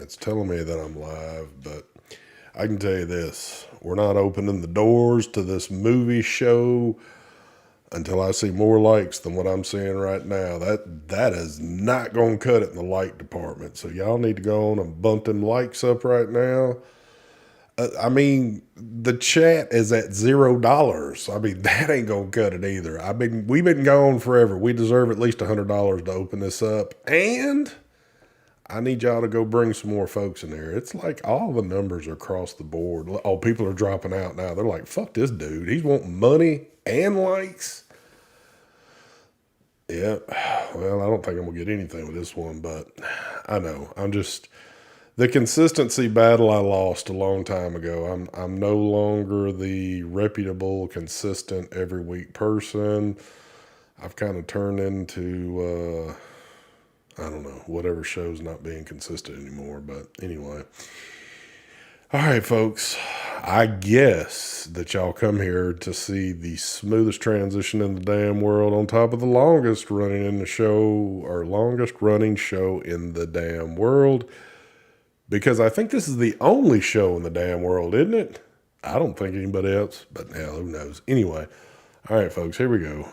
It's telling me that I'm live, but I can tell you this. We're not opening the doors to this movie show until I see more likes than what I'm seeing right now. That is not going to cut it in the like department. So y'all need to go on and bump them likes up right now. I mean, the chat is at $0. I mean, that ain't gonna cut it either. We've been gone forever. We deserve at least $100 to open this up, and I need y'all to go bring some more folks in there. It's like all the numbers are across the board. Oh, people are dropping out now. They're like, "Fuck this dude. He's wanting money and likes." Yeah. Well, I don't think I'm gonna get anything with this one, but I know. I'm just. The consistency battle I lost a long time ago. I'm no longer the reputable, consistent, every week person. I've kind of turned into, I don't know, whatever show's not being consistent anymore. But anyway. All right, folks. I guess that y'all come here to see the smoothest transition in the damn world on top of the longest running show in the damn world. Because I think this is the only show in the damn world, isn't it? I don't think anybody else, but hell, who knows? Anyway, all right, folks, here we go.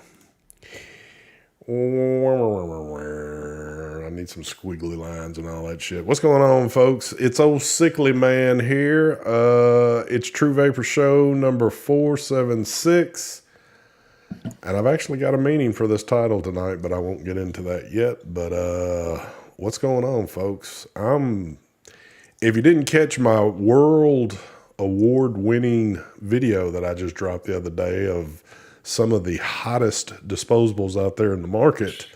I need some squiggly lines and all that shit. What's going on, folks? It's old sickly man here. It's True Vapor Show number 476. And I've actually got a meaning for this title tonight, but I won't get into that yet. But what's going on, folks? If you didn't catch my world award-winning video that I just dropped the other day of some of the hottest disposables out there in the market,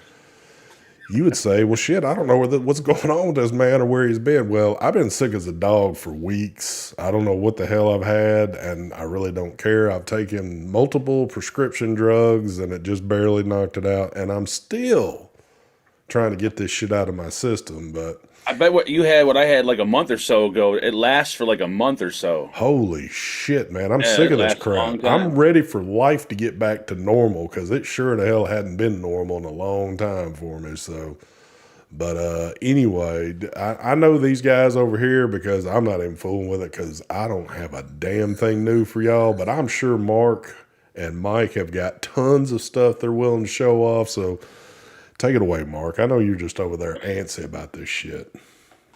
you would say, well, shit, I don't know what's going on with this man or where he's been. Well, I've been sick as a dog for weeks. I don't know what the hell I've had, and I really don't care. I've taken multiple prescription drugs, and it just barely knocked it out, and I'm still trying to get this shit out of my system, but I bet what I had like a month or so ago, it lasts for like a month or so. holy shit, man. I'm Yeah, sick it of this lasts a long crap. time. I'm ready for life to get back to normal because it sure the hell hadn't been normal in a long time for me. So, but anyway, I know these guys over here because I'm not even fooling with it because I don't have a damn thing new for y'all. But I'm sure Mark and Mike have got tons of stuff they're willing to show off. So take it away, Mark. I know you're just over there antsy about this shit.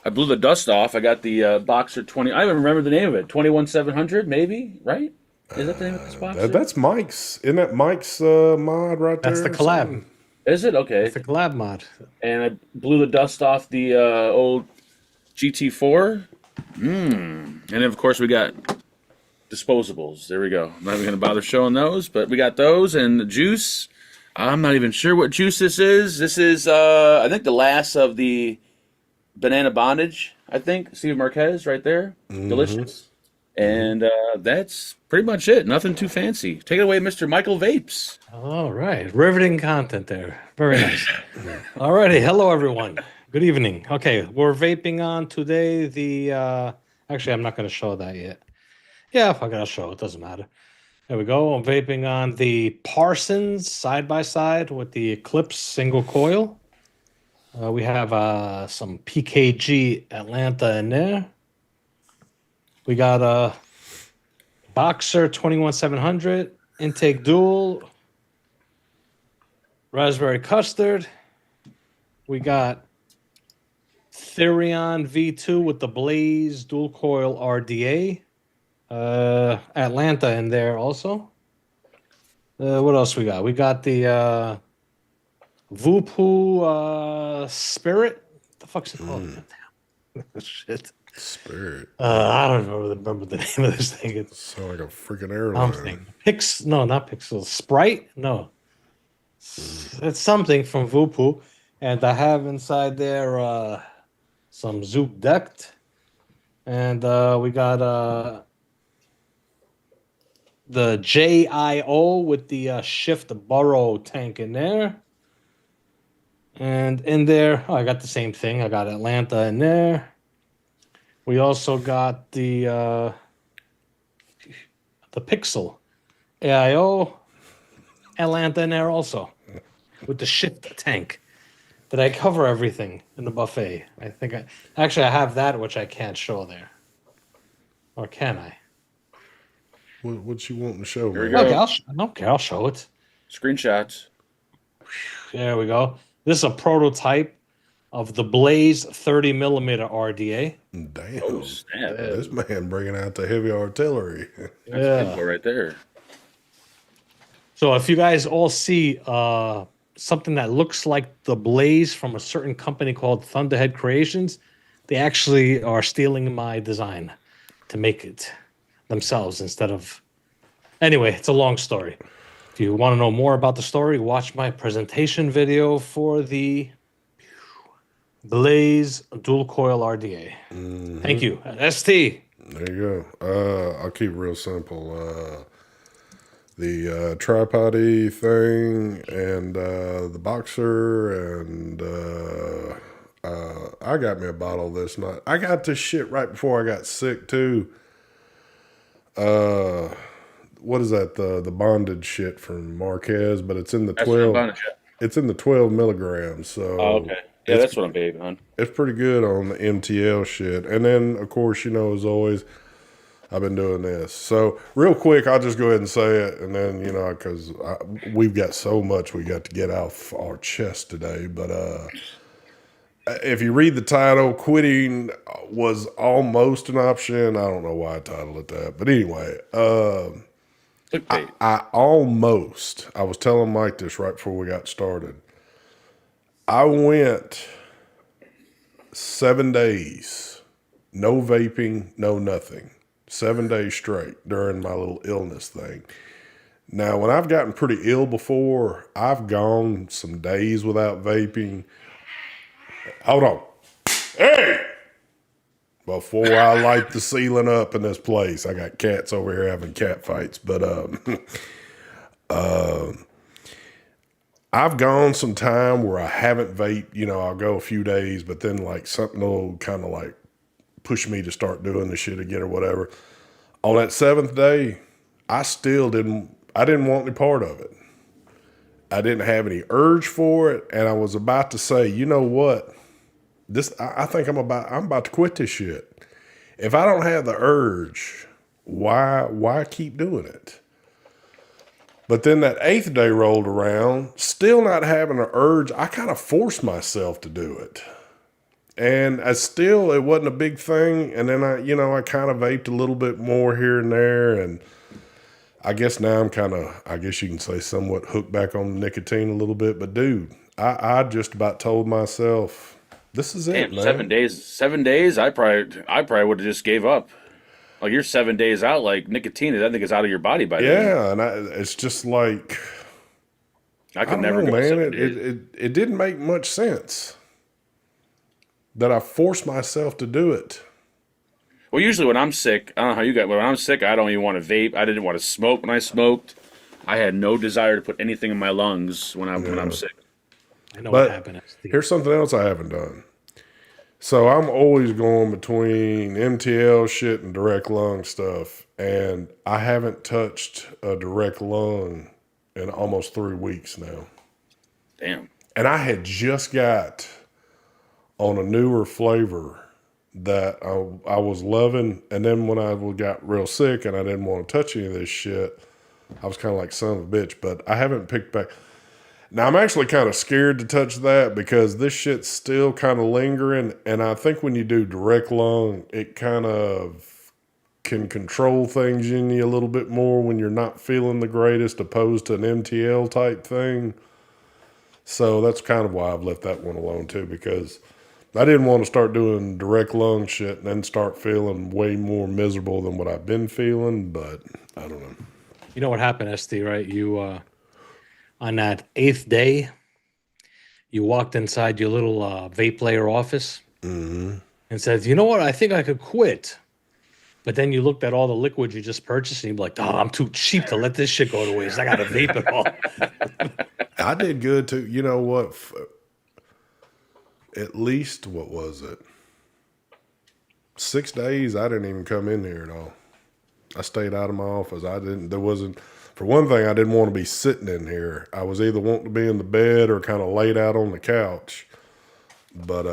I blew the dust off. I got the Boxer 20. I don't even remember the name of it. 21700, maybe, right? Is that the name of this Boxer? That's Mike's. Isn't that Mike's mod right there? That's the or collab. something? Is it? Okay. It's the collab mod. And I blew the dust off the old GT4. And then, of course, we got disposables. There we go. I'm not even going to bother showing those, but we got those and the juice. I'm not even sure what juice this is. This is, I think, the last of the Banana Bondage, I think. Steve Marquez right there. Delicious. And that's pretty much it. Nothing too fancy. Take it away, Mr. Michael Vapes. All right. Riveting content there. Very nice. All righty. Hello, everyone. Good evening. Okay. We're vaping on today actually, I'm not going to show that yet. Yeah, if I got to show it, doesn't matter. There we go. I'm vaping on the Parsons side-by-side with the Eclipse single coil. We have some PKG Atlanta in there. We got a Boxer 21700, Intake Dual, Raspberry Custard. We got Therion V2 with the Blaze dual coil RDA. Atlanta in there also. What else we got? We got the Vupu Spirit. What the fuck's it called? Shit. Spirit. I don't remember the name of this thing. It's Sound like a freaking airline. something. No, not Pixel. Sprite? No. It's something from Vupu. And I have inside there some Zoop Dect. And we got the JIO with the Shift Burrow tank in there. And in there, I got the same thing. I got Atlanta in there. We also got the Pixel AIO Atlanta in there also with the Shift tank. Did I cover everything in the buffet? I think I actually I have that which I can't show there. Or can I? What you wanting to show, Here we man? go. Okay, I don't care. I'll show it. Screenshots. There we go. This is a prototype of the Blaze 30 millimeter RDA. Damn. Oh, snap. This man bringing out the heavy artillery. That's a big boy right there. So if you guys all see something that looks like the Blaze from a certain company called Thunderhead Creations, they actually are stealing my design to make it themselves instead of. Anyway, it's a long story. If you want to know more about the story, watch my presentation video for the Blaze Dual Coil RDA. Thank you. ST. There you go. I'll keep it real simple. The tripod-y thing and the boxer and I got me a bottle of this night. I got this shit right before I got sick too. What is that? The bonded shit from Marquez, but it's in the That's 12. what I'm buying. It's in the 12 milligrams. So Oh, okay. Yeah, that's what I'm baby on. it's pretty good on the MTL shit. And then, of course, as always, I've been doing this. So real quick, I'll just go ahead and say it. And then, because we've got so much we got to get off our chest today. But if you read the title, quitting was almost an option. I don't know why I titled it that. But anyway, Clickbait. I was telling Mike this right before we got started. I went 7 days, no vaping, no nothing. 7 days straight during my little illness thing. Now, when I've gotten pretty ill before, I've gone some days without vaping. Hold on. Hey! Before I light the ceiling up in this place, I got cats over here having cat fights. But I've gone some time where I haven't vaped. I'll go a few days, but then like something will kind of like push me to start doing the shit again or whatever. On that 7th day, I didn't want any part of it. I didn't have any urge for it, and I was about to say, you know what? I think I'm about to quit this shit. If I don't have the urge, why keep doing it? But then that 8th day rolled around, still not having an urge. I kind of forced myself to do it. And it wasn't a big thing. And then I kind of vaped a little bit more here and there. And I guess now I'm kind of, I guess you can say somewhat hooked back on the nicotine a little bit. But dude, I just about told myself, this is it, Damn, man. 7 days. 7 days. I probably would have just gave up. Like you're 7 days out. Like nicotine, I think is out of your body by then. Yeah, and it's just like I could I don't never know, go man. 7 days. It didn't make much sense that I forced myself to do it. Well, usually when I'm sick, I don't know how you got. When I'm sick, I don't even want to vape. I didn't want to smoke when I smoked. I had no desire to put anything in my lungs when I'm sick. I know But what happened. ST. here's something else I haven't done. So I'm always going between MTL shit and direct lung stuff, and I haven't touched a direct lung in almost 3 weeks now. Damn. And I had just got on a newer flavor that I was loving, and then when I got real sick and I didn't want to touch any of this shit, I was kind of like, son of a bitch. But I haven't picked back. Now, I'm actually kind of scared to touch that because this shit's still kind of lingering. And I think when you do direct lung, it kind of can control things in you a little bit more when you're not feeling the greatest opposed to an MTL type thing. So that's kind of why I've left that one alone too, because I didn't want to start doing direct lung shit and then start feeling way more miserable than what I've been feeling. But I don't know. You know what happened, ST, right? You on that 8th day, you walked inside your little vape player office and said, you know what? I think I could quit. But then you looked at all the liquids you just purchased and you'd be like, oh, I'm too cheap to let this shit go to waste. I got to vape it all. I did good too. You know what? At least, what was it? 6 days, I didn't even come in here at all. I stayed out of my office. For one thing, I didn't want to be sitting in here. I was either wanting to be in the bed or kind of laid out on the couch. But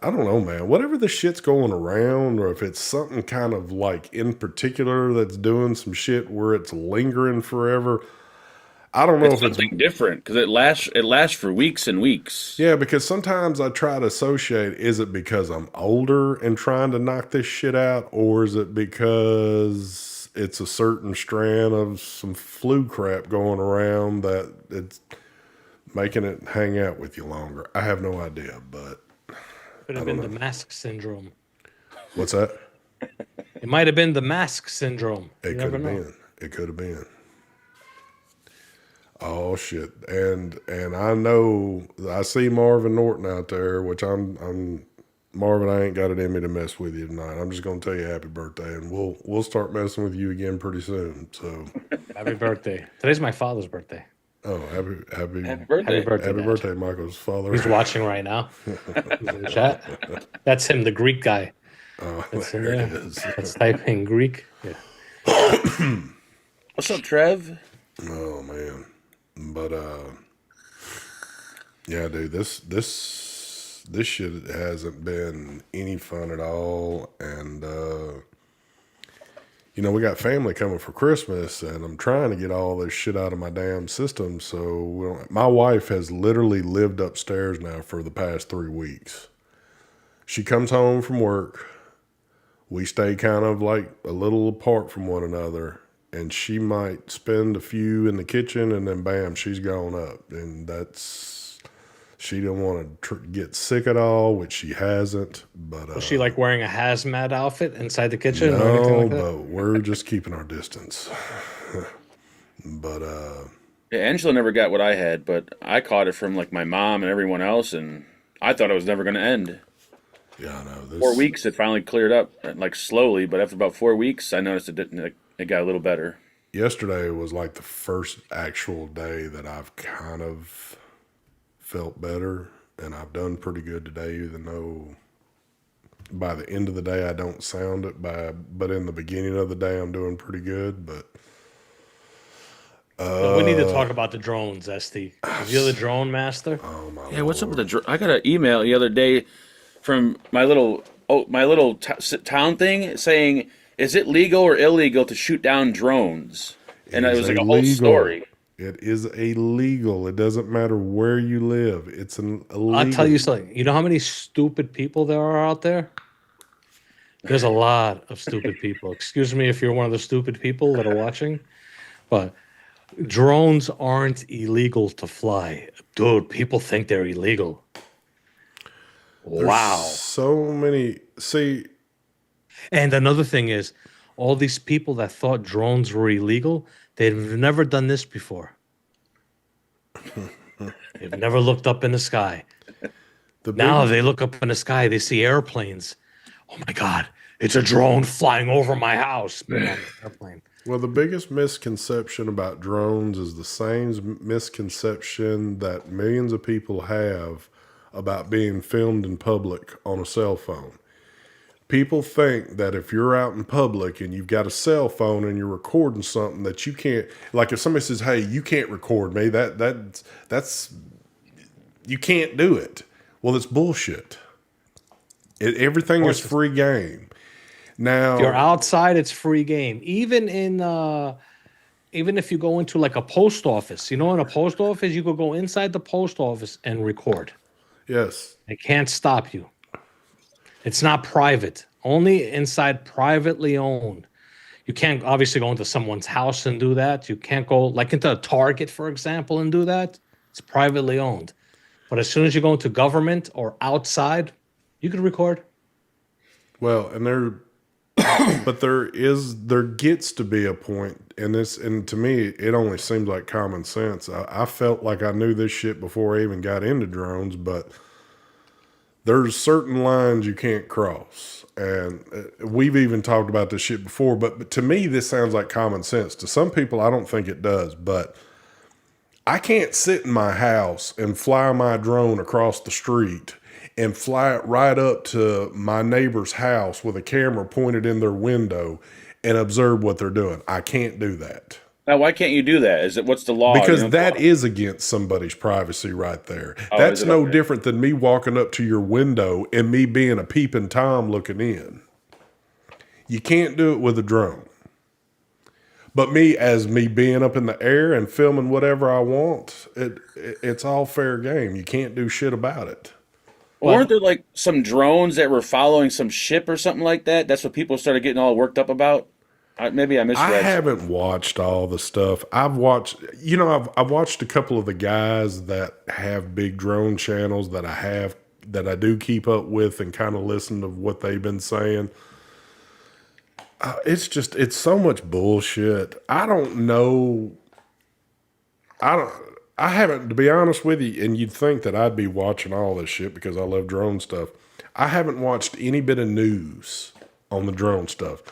I don't know, man. Whatever the shit's going around, or if it's something kind of like in particular that's doing some shit where it's lingering forever. I don't know It's if it's something different because it lasts for weeks and weeks. yeah, because sometimes I try to associate, is it because I'm older and trying to knock this shit out, or is it because it's a certain strand of some flu crap going around that it's making it hang out with you longer? I have no idea, but Could have been the mask syndrome. what's that? It might have been the mask syndrome. You It could never have know. been. It could have been. Oh shit! And I know I see Marvin Norton out there, which I'm Marvin. I ain't got it in me to mess with you tonight. I'm just gonna tell you happy birthday, and we'll start messing with you again pretty soon. So, Happy birthday. Today's my father's birthday. oh happy Happy Happy birthday! birthday, happy Dad. birthday, Michael's father. He's watching right now. He's in the chat. That's him, the Greek guy. Oh, That's in there it there. is. Let's type in Greek. Yeah. What's up, Trev? Oh man, but yeah, dude, this shit hasn't been any fun at all, and you know, we got family coming for Christmas, and I'm trying to get all this shit out of my damn system. So my wife has literally lived upstairs now for the past 3 weeks. She comes home from work. We stay kind of like a little apart from one another, and she might spend a few in the kitchen, and then bam, she's gone up. And she didn't want to get sick at all, which she hasn't. But Was she like wearing a hazmat outfit inside the kitchen or anything no, like that? but we're just keeping our distance. But Yeah, Angela never got what I had, but I caught it from like my mom and everyone else, and I thought it was never going to end. yeah, I know this. 4 weeks, it finally cleared up, like slowly, but after about 4 weeks, I noticed it didn't. It got a little better. Yesterday was like the first actual day that I've kind of felt better, and I've done pretty good today, even though by the end of the day I don't sound it. But in the beginning of the day I'm doing pretty good. But Well, we need to talk about the drones, Esty. You're the drone master. oh my Yeah, what's up Lord. with the? I got an email the other day from my little town thing saying, "Is it legal or illegal to shoot down drones?" And it is was like a whole illegal. story. It is illegal. It doesn't matter where you live. It's an illegal. I'll tell you something. You know how many stupid people there are out there? There's a lot of stupid people. Excuse me if you're one of the stupid people that are watching, but drones aren't illegal to fly. Dude, people think they're illegal. Wow. So many. See, And another thing is, all these people that thought drones were illegal, they've never done this before. They've never looked up in the sky. the Now biggest- they look up in the sky, they see airplanes. Oh my God, it's a drone flying over my house. Boom, airplane. well, the biggest misconception about drones is the same misconception that millions of people have about being filmed in public on a cell phone. People think that if you're out in public and you've got a cell phone and you're recording something that you can't, like if somebody says, "Hey, you can't record me," that's you can't do it. Well, it's bullshit. Everything is free game. Now, If you're outside, it's free game. Even if you go into like a post office, in a post office, you could go inside the post office and record. yes, They can't stop you. It's not private. Only inside privately owned. You can't obviously go into someone's house and do that. You can't go like into a Target, for example, and do that. It's privately owned. But as soon as you go into government or outside, you can record. well, but there gets to be a point, and to me, it only seems like common sense. I felt like I knew this shit before I even got into drones, but there's certain lines you can't cross. And we've even talked about this shit before, but to me, this sounds like common sense. To some people, I don't think it does, but I can't sit in my house and fly my drone across the street and fly it right up to my neighbor's house with a camera pointed in their window and observe what they're doing. I can't do that. Now, why can't you do that? Is it what's the law? because that is against somebody's privacy right there. Oh, is That's it? no Okay. different than me walking up to your window and me being a peeping Tom looking in. You can't do it with a drone. But me being up in the air and filming whatever I want, it's all fair game. You can't do shit about it. Well, Well, weren't there like some drones that were following some ship or something like that? That's what people started getting all worked up about. Maybe I I misread something. haven't watched all the stuff. I've watched a couple of the guys that have big drone channels that I do keep up with and kind of listen to what they've been saying. It's so much bullshit. I don't know. I haven't, to be honest with you, and you'd think that I'd be watching all this shit because I love drone stuff. I haven't watched any bit of news on the drone stuff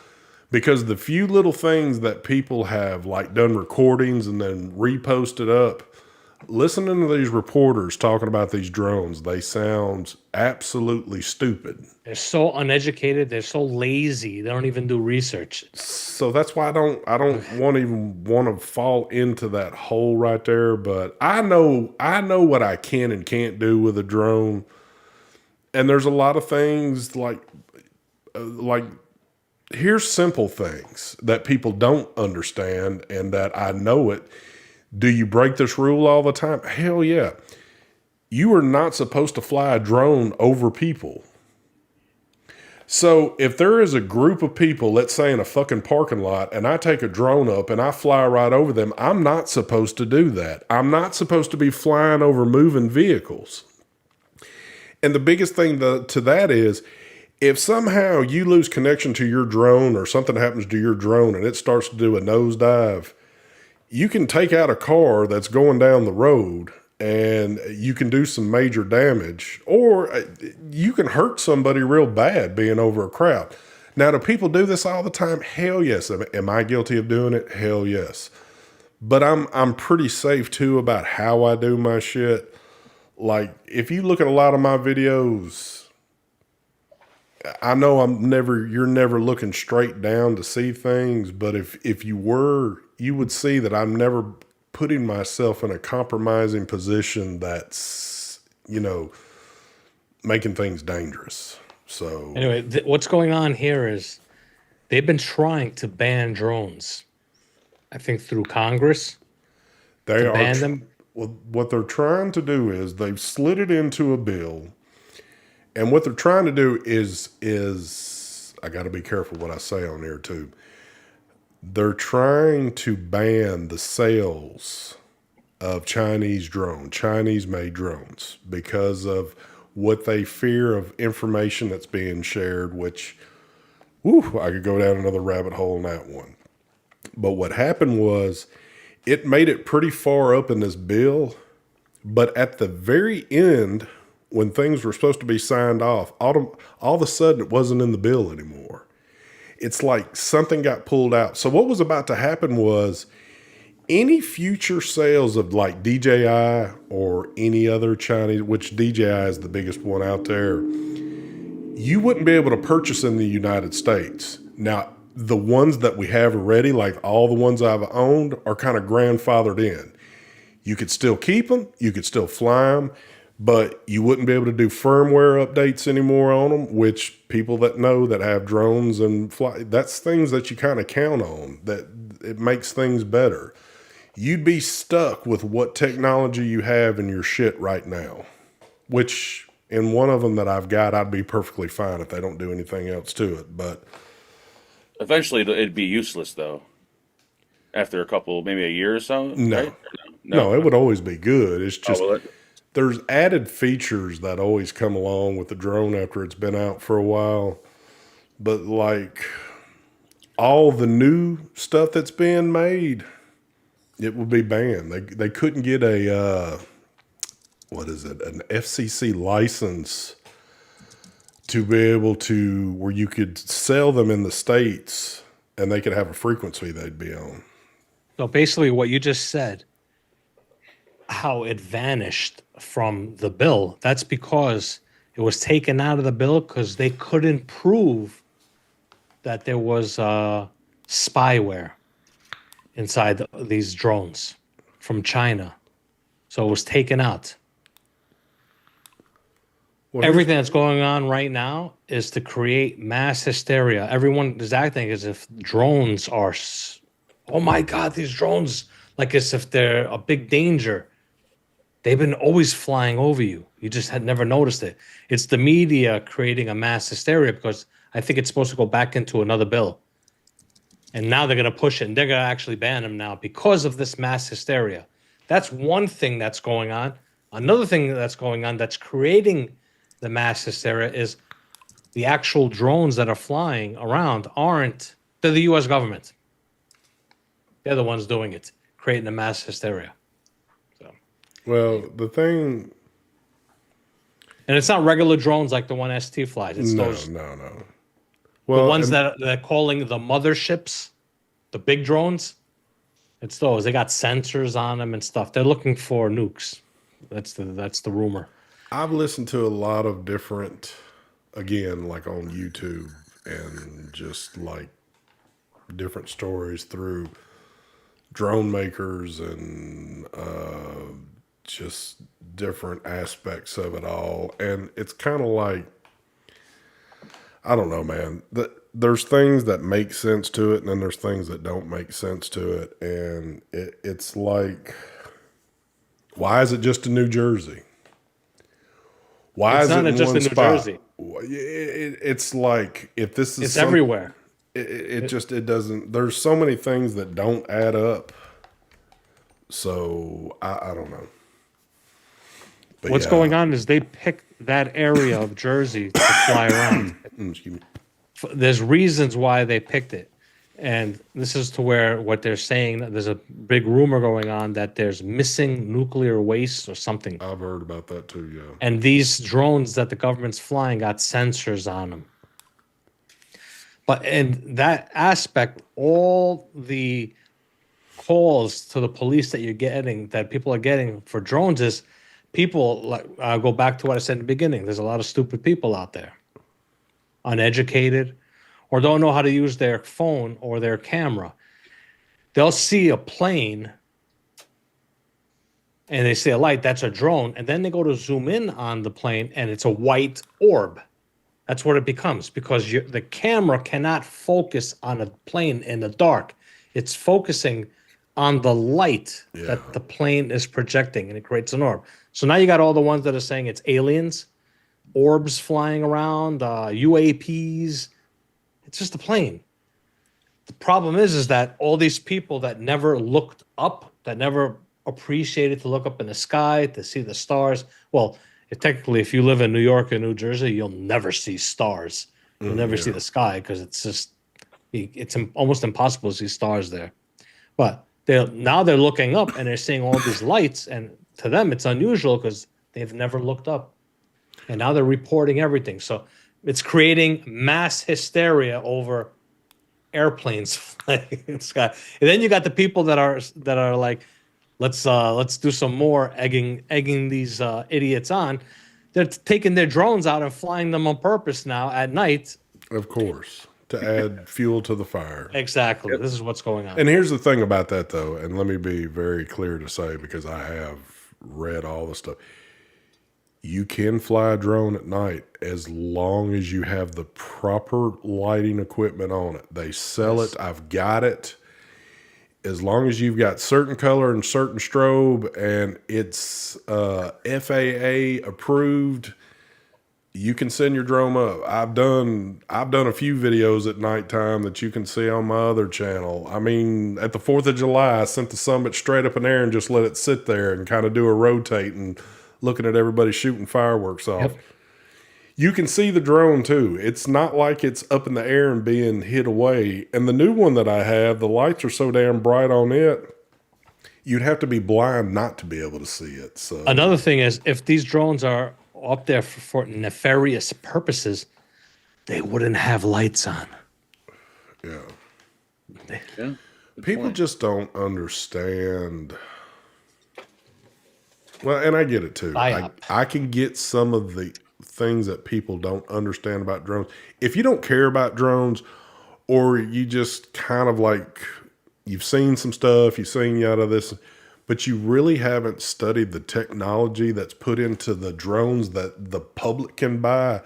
because the few little things that people have like done recordings and then reposted up, listening to these reporters talking about these drones, they sound absolutely stupid. they're so uneducated. They're so lazy. They don't even do research. So that's why I don't want to fall into that hole right there. But I know what I can and can't do with a drone, and there's a lot of things like here's simple things that people don't understand and that I know it. Do you break this rule all the time? Hell yeah. You are not supposed to fly a drone over people. So if there is a group of people, let's say in a fucking parking lot, and I take a drone up and I fly right over them, I'm not supposed to do that. I'm not supposed to be flying over moving vehicles. And the biggest thing to that is if somehow you lose connection to your drone or something happens to your drone and it starts to do a nosedive, you can take out a car that's going down the road and you can do some major damage, or you can hurt somebody real bad being over a crowd. Now, do people do this all the time? Hell yes. Am I guilty of doing it? Hell yes. But I'm pretty safe too about how I do my shit. Like if you look at a lot of my videos, I know you're never looking straight down to see things, but if you were, you would see that I'm never putting myself in a compromising position that's, making things dangerous. So Anyway, what's going on here is they've been trying to ban drones. I think through Congress they to are, ban them. well, what they're trying to do is they've slid it into a bill. And what they're trying to do is I got to be careful what I say on there too. They're trying to ban the sales of Chinese-made drones, because of what they fear of information that's being shared, which, I could go down another rabbit hole in that one. But what happened was it made it pretty far up in this bill, but at the very end, when things were supposed to be signed off, all of a sudden it wasn't in the bill anymore. It's like something got pulled out. So what was about to happen was any future sales of like DJI or any other Chinese, which DJI is the biggest one out there, you wouldn't be able to purchase in the United States. Now, the ones that we have already, like all the ones I've owned, are kind of grandfathered in. You could still keep them, you could still fly them, but you wouldn't be able to do firmware updates anymore on them, which people that know that have drones and fly, that's things that you kind of count on, that it makes things better. You'd be stuck with what technology you have in your shit right now, which in one of them that I've got, I'd be perfectly fine if they don't do anything else to it. But Eventually, it'd be useless though. After a couple, maybe a year or so, no, right? no, it would always be good. It's Oh, just will it? there's added features that always come along with the drone after it's been out for a while. But like all the new stuff that's being made, it would be banned. They couldn't get a an FCC license to be able to where you could sell them in the States and they could have a frequency they'd be on. So basically, what you just said, how it vanished from the bill, that's because it was taken out of the bill because they couldn't prove that there was spyware. inside these drones from China. So it was taken out. Well, Everything that's going on right now is to create mass hysteria. Everyone is acting as if drones are, oh my God, these drones, like as if they're a big danger. They've been always flying over you. You just had never noticed it. It's the media creating a mass hysteria because I think it's supposed to go back into another bill. And now they're going to push it and they're going to actually ban them now because of this mass hysteria. That's one thing that's going on. Another thing that's going on that's creating the mass hysteria is the actual drones that are flying around they're the US government. They're the ones doing it, creating the mass hysteria. So, well, the thing, and it's not regular drones like the one ST flies. It's no, those no, no. the Well, ones and- that they're calling the motherships, the big drones. It's those. They got sensors on them and stuff. They're looking for nukes. That's the rumor. I've listened to a lot of different, again, like on YouTube and just like different stories through drone makers and just different aspects of it all. And it's kind of like, I don't know, man. There's things that make sense to it, and then there's things that don't make sense to it. And it's like, why is it just in New Jersey? Why It's is not it in just one in New spot? Jersey. It's like if this is It's everywhere. it doesn't. There's so many things that don't add up. So I don't know. But What's yeah. going on is they picked that area of Jersey to fly around. Excuse me. There's reasons why they picked it. And this is to where what they're saying, there's a big rumor going on that there's missing nuclear waste or something. I've heard about that too. Yeah. And these drones that the government's flying got sensors on them. But in that aspect, all the calls to the police that people are getting for drones is people like go back to what I said in the beginning. There's a lot of stupid people out there, uneducated, or don't know how to use their phone or their camera. They'll see a plane and they see a light, that's a drone, and then they go to zoom in on the plane and it's a white orb. That's what it becomes because the camera cannot focus on a plane in the dark. It's focusing on the light that the plane is projecting, and it creates an orb. So now you got all the ones that are saying it's aliens, orbs flying around, UAPs. It's just a plane. The problem is that all these people that never looked up, that never appreciated to look up in the sky to see the stars. Well, technically, if you live in New York or New Jersey, you'll never see stars. You'll never see the sky because it's almost impossible to see stars there. But now they're looking up and they're seeing all these lights, and to them it's unusual because they've never looked up. And now they're reporting everything. So it's creating mass hysteria over airplanes flying in the sky. And then you got the people that are like, let's do some more egging these idiots on. They're taking their drones out and flying them on purpose now at night. Of course, to add fuel to the fire. Exactly. This is what's going on. And here's the thing about that, though, and let me be very clear to say, because I have read all the stuff. You can fly a drone at night as long as you have the proper lighting equipment on it. They sell it. I've got it. As long as you've got certain color and certain strobe and it's FAA approved, you can send your drone up. I've done a few videos at nighttime that you can see on my other channel. I mean, at the 4th of July, I sent the Summit straight up in air and just let it sit there and kind of do a rotate and looking at everybody shooting fireworks off. Yep. You can see the drone too. It's not like it's up in the air and being hid away. And the new one that I have, the lights are so damn bright on it, you'd have to be blind not to be able to see it. So Another thing is, if these drones are up there for nefarious purposes, they wouldn't have lights on. yeah. Yeah. People just don't understand. Well, and I get it too. I can get some of the things that people don't understand about drones. If you don't care about drones, or you just kind of like you've seen some stuff, you've seen yada this, but you really haven't studied the technology that's put into the drones that the public can buy.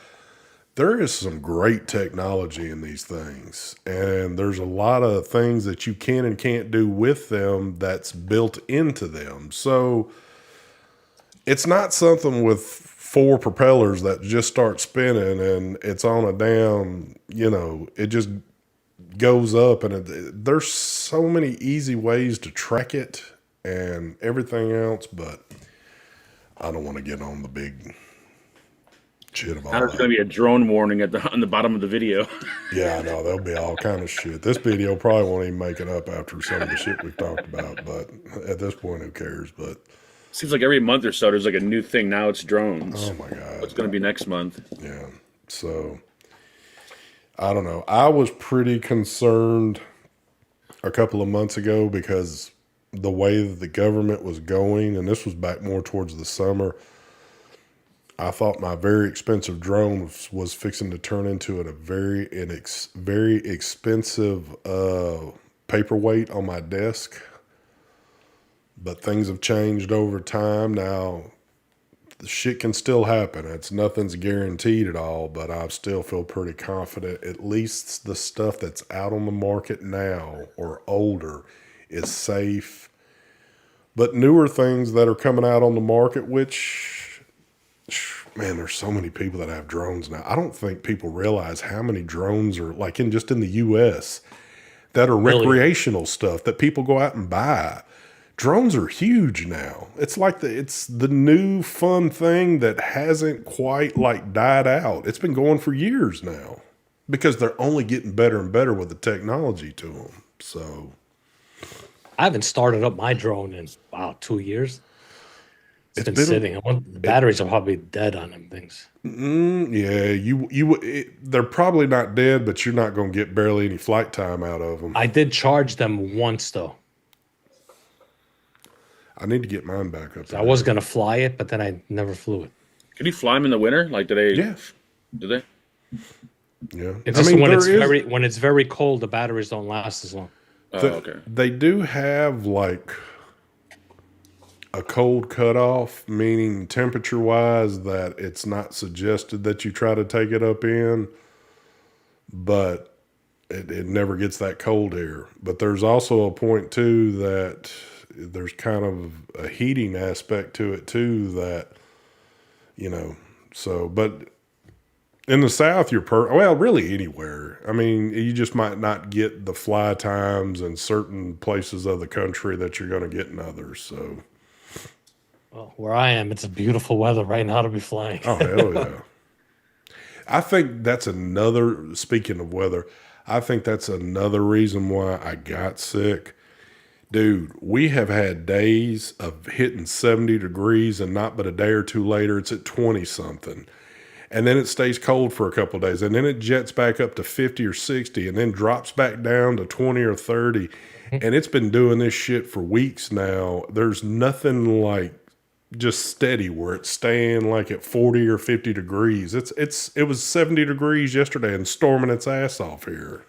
There is some great technology in these things, and there's a lot of things that you can and can't do with them that's built into them. So it's not something with four propellers that just start spinning and it's on a damn, it just goes up, and there's so many easy ways to track it and everything else, but I don't want to get on the big shit of all Now there's that. going to be a drone warning on the bottom of the video. Yeah, I know. There'll be all kind of shit. This video probably won't even make it up after some of the shit we've talked about, but at this point, who cares? But Seems like every month or so there's like a new thing. Now it's drones. oh my God. What's going to be next month? Yeah. So I don't know. I was pretty concerned a couple of months ago because the way that the government was going, and this was back more towards the summer, I thought my very expensive drone was fixing to turn into a very expensive paperweight on my desk. But things have changed over time. Now, the shit can still happen. Nothing's guaranteed at all, but I still feel pretty confident. At least the stuff that's out on the market now or older is safe. But newer things that are coming out on the market, which, man, there's so many people that have drones now. I don't think people realize how many drones are, like just in the U.S., that are recreational stuff that people go out and buy. Drones are huge now. It's like it's the new fun thing that hasn't quite like died out. It's been going for years now because they're only getting better and better with the technology to them. So I haven't started up my drone in 2 years. It's been sitting. The batteries are probably dead on them things. Yeah, they're probably not dead, but you're not going to get barely any flight time out of them. I did charge them once though. I need to get mine back up. I was gonna fly it, but then I never flew it. Can you fly them in the winter? Like, do they? Yeah. Do they? Yeah. It's just when it's very cold, the batteries don't last as long. Oh, okay. They do have like a cold cutoff, meaning temperature wise that it's not suggested that you try to take it up in, but it never gets that cold air. But there's also a point too that there's kind of a heating aspect to it too that, but in the South, well, really anywhere. I mean, you just might not get the fly times in certain places of the country that you're going to get in others. So, well, where I am, it's a beautiful weather right now to be flying. oh, hell yeah. I think that's speaking of weather, I think that's another reason why I got sick. Dude, we have had days of hitting 70 degrees and not but a day or two later, it's at 20 something. And then it stays cold for a couple of days. And then it jets back up to 50 or 60 and then drops back down to 20 or 30. And it's been doing this shit for weeks now. There's nothing like just steady where it's staying like at 40 or 50 degrees. It was 70 degrees yesterday and storming its ass off here.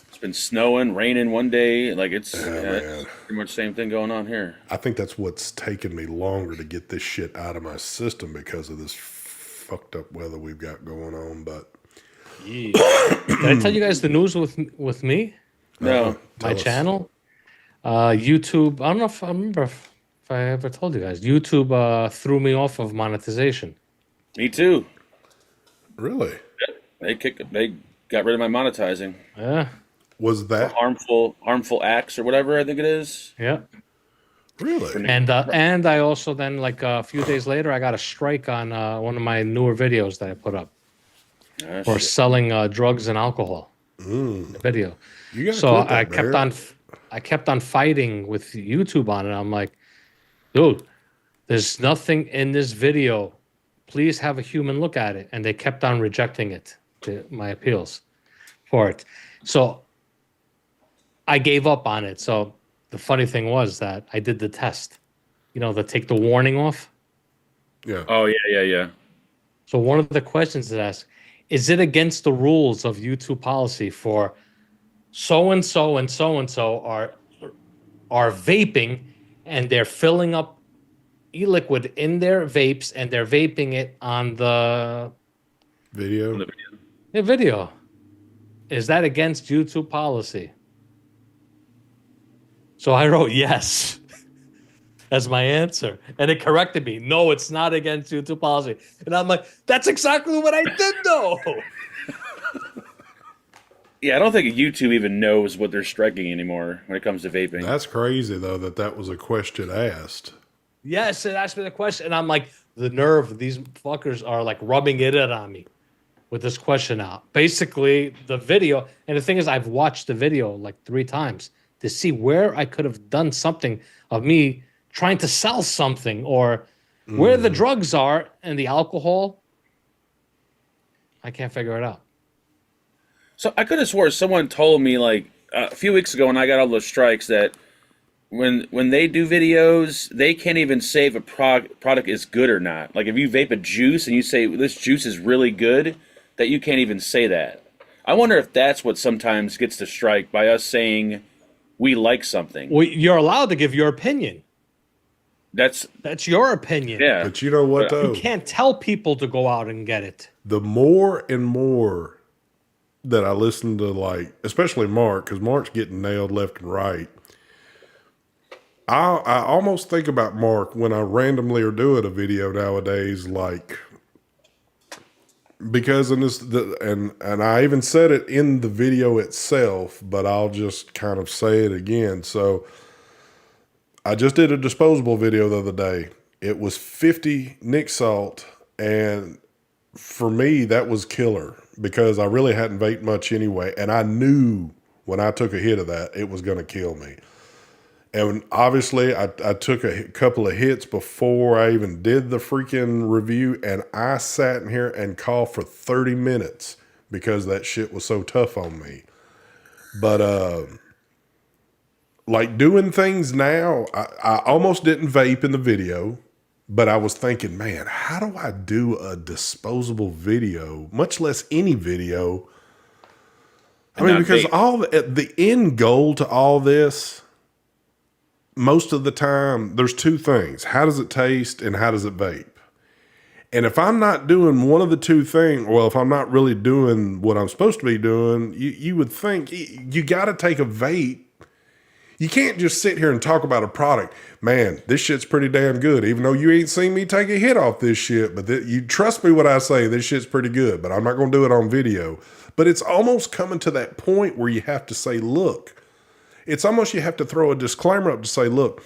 It's been snowing, raining one day. Like it's man. pretty much the same thing going on here. I think that's what's taken me longer to get this shit out of my system because of this fucked up weather we've got going on. But Did I tell you guys the news with me? No. My channel? YouTube. I don't know if I remember if I ever told you guys. YouTube threw me off of monetization. Me too. really, They got rid of my monetizing. Yeah. was that Harmful acts or whatever I think it is. Yeah. really? And I also then like a few days later I got a strike on one of my newer videos that I put up for selling drugs and alcohol. The video. You gotta So quit that, I kept on fighting with YouTube on it. I'm like, dude, there's nothing in this video. Please have a human look at it. And they kept on rejecting it, my appeals for it. So I gave up on it. So the funny thing was that I did the test, to take the warning off. Yeah. Oh yeah. So one of the questions is asked, is it against the rules of YouTube policy for so-and-so and so-and-so are are vaping and they're filling up e-liquid in their vapes and they're vaping it on the Video. video. Is that against YouTube policy? So I wrote yes as my answer. And it corrected me. No, it's not against YouTube policy. And I'm like, that's exactly what I did though. Yeah, I don't think YouTube even knows what they're striking anymore when it comes to vaping. That's crazy though that was a question asked. Yes, it asked me the question. And I'm like, the nerve, these fuckers are like rubbing it in on me with this question out. Basically, the video, and the thing is, I've watched the video like 3 times to see where I could have done something of me trying to sell something or where the drugs are and the alcohol. I can't figure it out. So I could have swore someone told me like a few weeks ago when I got all those strikes that when they do videos, they can't even say if a product is good or not. Like if you vape a juice and you say this juice is really good, that you can't even say that. I wonder if that's what sometimes gets the strike by us saying we like something. Well, you're allowed to give your opinion. That's your opinion. yeah. But you know what though? You can't tell people to go out and get it. The more and more that I listen to, like, especially Mark, because Mark's getting nailed left and right. I almost think about Mark when I randomly are doing a video nowadays, like, because in this, and I even said it in the video itself, but I'll just kind of say it again. So I just did a disposable video the other day. It was 50 Nick Salt, and for me, that was killer because I really hadn't vaped much anyway. And I knew when I took a hit of that, it was going to kill me. And obviously, I took a couple of hits before I even did the freaking review. And I sat in here and coughed for 30 minutes because that shit was so tough on me. But, like doing things now, I almost didn't vape in the video. But I was thinking, man, how do I do a disposable video, much less any video? I mean, because all the end goal to all this, most of the time, there's 2 things. How does it taste and how does it vape? And if I'm not doing one of the 2 things, well, if I'm not really doing what I'm supposed to be doing, you would think you got to take a vape. You can't just sit here and talk about a product. Man, this shit's pretty damn good. Even though you ain't seen me take a hit off this shit, but you trust me when I say this shit's pretty good, but I'm not going to do it on video. But it's almost coming to that point where you have to say, look, it's almost you have to throw a disclaimer up to say, look,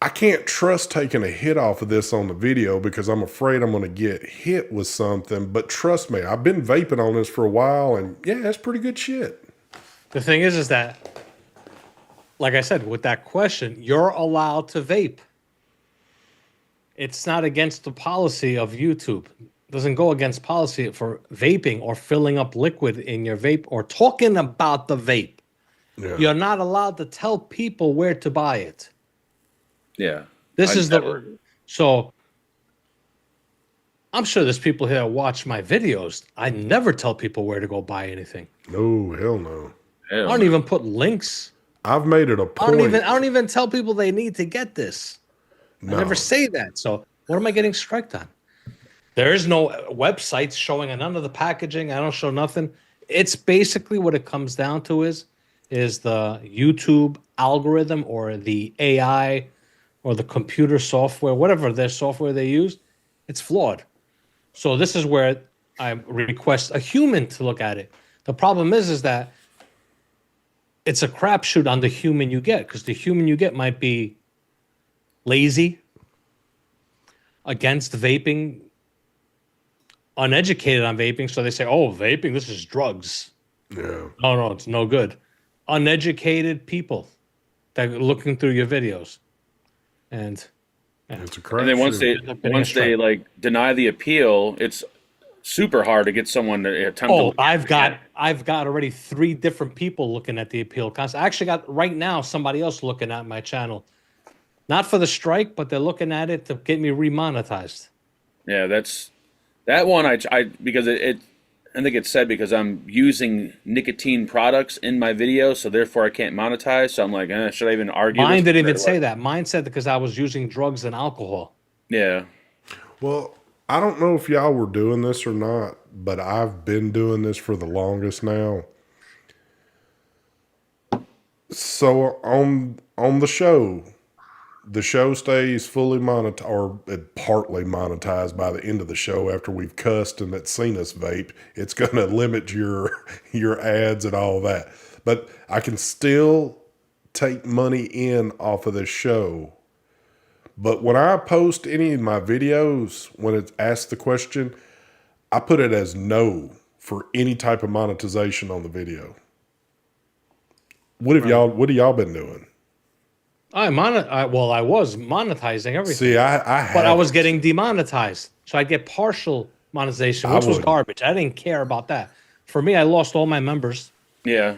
I can't trust taking a hit off of this on the video because I'm afraid I'm going to get hit with something. But trust me, I've been vaping on this for a while, and yeah, it's pretty good shit. The thing is that, like I said, with that question, you're allowed to vape. It's not against the policy of YouTube. It doesn't go against policy for vaping or filling up liquid in your vape or talking about the vape. Yeah. You're not allowed to tell people where to buy it. Yeah. So I'm sure there's people here that watch my videos. I never tell people where to go buy anything. No, hell no. I don't even put links. I've made it a point. I don't even tell people they need to get this. No. I never say that. So what am I getting striked on? There is no websites showing none of the packaging. I don't show nothing. It's basically what it comes down to is the YouTube algorithm or the AI or the computer software, whatever their software they use, it's flawed. So this is where I request a human to look at it. The problem is that it's a crapshoot on the human you get, because the human you get might be lazy, against vaping, uneducated on vaping. So they say, oh, vaping, this is drugs. Yeah. No, it's no good. Uneducated people that are looking through your videos. And it's a crapshoot. And then once they like deny the appeal, it's super hard to get someone to attempt to. I've got already 3 different people looking at the appeal concept. I actually got right now somebody else looking at my channel. Not for the strike, but they're looking at it to get me remonetized. Yeah, that one I because it I think it's said because I'm using nicotine products in my video, so therefore I can't monetize. So I'm like, should I even argue Mine this? didn't even say that. Mine said because I was using drugs and alcohol. Yeah. Well, I don't know if y'all were doing this or not, but I've been doing this for the longest now. So on the show stays fully monetized or partly monetized by the end of the show after we've cussed and that's seen us vape. It's going to limit your ads and all that. But I can still take money in off of this show. But when I post any of my videos, when it's asked the question, I put it as no for any type of monetization on the video. What have y'all been doing? I was monetizing everything. See, I but I was getting demonetized. So I'd get partial monetization, which was garbage. I didn't care about that. For me, I lost all my members. Yeah.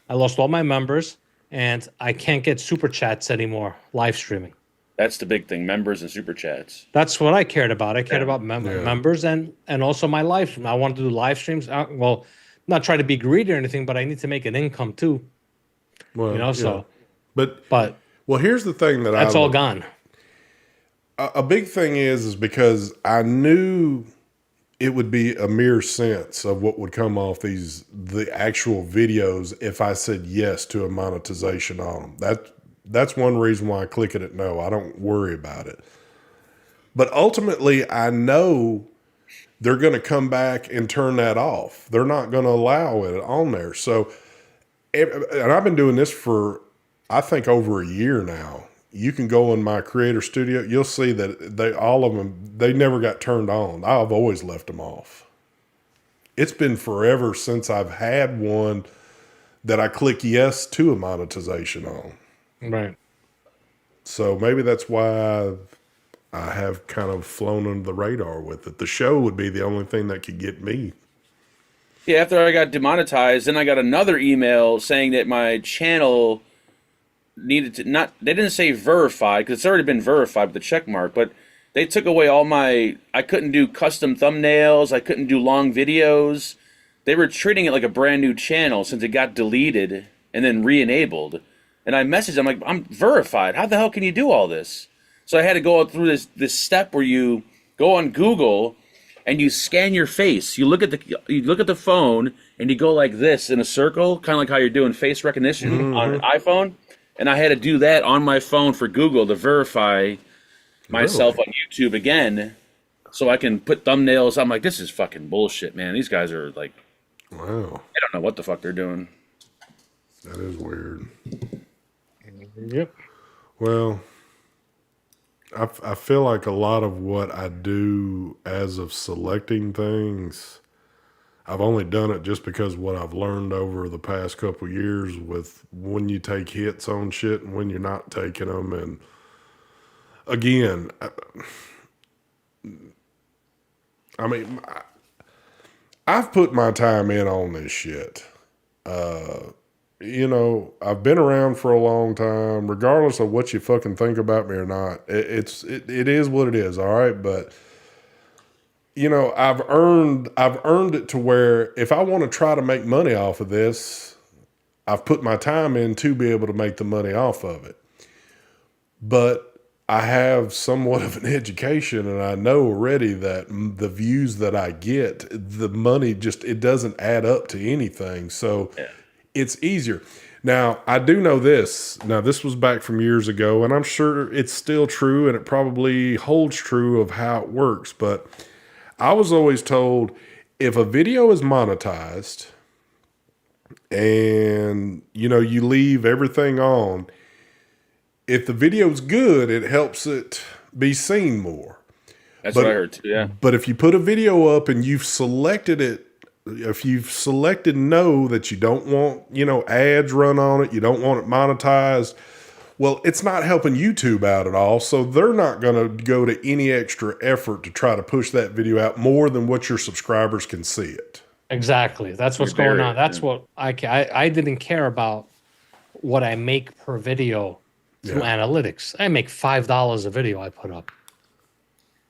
I lost all my members, and I can't get super chats anymore, live streaming. That's the big thing, members and super chats. That's what I cared about. I cared about members and also my live stream. I wanted to do live streams. Well, not try to be greedy or anything, but I need to make an income too. Well, So. But Well, here's the thing that's all gone. A big thing is because I knew it would be a mere sense of what would come off the actual videos if I said yes to a monetization on them. That's one reason why I click it at no. I don't worry about it. But ultimately, I know they're going to come back and turn that off. They're not going to allow it on there. So, and I've been doing this for, I think, over a year now. You can go in my creator studio. You'll see that all of them, they never got turned on. I've always left them off. It's been forever since I've had one that I click yes to a monetization on. Right. So maybe that's why I have kind of flown under the radar with it. The show would be the only thing that could get me. Yeah, after I got demonetized, then I got another email saying that my channel needed to they didn't say verified because it's already been verified with the check mark, but they took away I couldn't do custom thumbnails, I couldn't do long videos. They were treating it like a brand new channel since it got deleted and then re-enabled. And I messaged them like, I'm verified. How the hell can you do all this? So I had to go through this step where you go on Google and you scan your face. You look at the phone and you go like this in a circle, kind of like how you're doing face recognition on an iPhone. And I had to do that on my phone for Google to verify myself on YouTube again, so I can put thumbnails. I'm like, this is fucking bullshit, man. These guys are like, wow, I don't know what the fuck they're doing. That is weird. Yep. Well, I feel like a lot of what I do as of selecting things, I've only done it just because what I've learned over the past couple years with when you take hits on shit and when you're not taking them. And again, I mean, I've put my time in on this shit. I've been around for a long time, regardless of what you fucking think about me or not. It is what it is. All right. But I've earned it to where if I want to try to make money off of this, I've put my time in to be able to make the money off of it. But I have somewhat of an education, and I know already that the views that I get, the money it doesn't add up to anything. So it's easier. Now, I do know this. Now, this was back from years ago, and I'm sure it's still true, and it probably holds true of how it works. But I was always told if a video is monetized and, you leave everything on, if the video's good, it helps it be seen more. That's what I heard too, yeah. But if you put a video up and you've selected it, if you've selected no, that you don't want, ads run on it, you don't want it monetized, well, it's not helping YouTube out at all. So they're not going to go to any extra effort to try to push that video out more than what your subscribers can see it. Exactly. That's what's going on. That's what I didn't care about what I make per video through analytics. I make $5 a video I put up.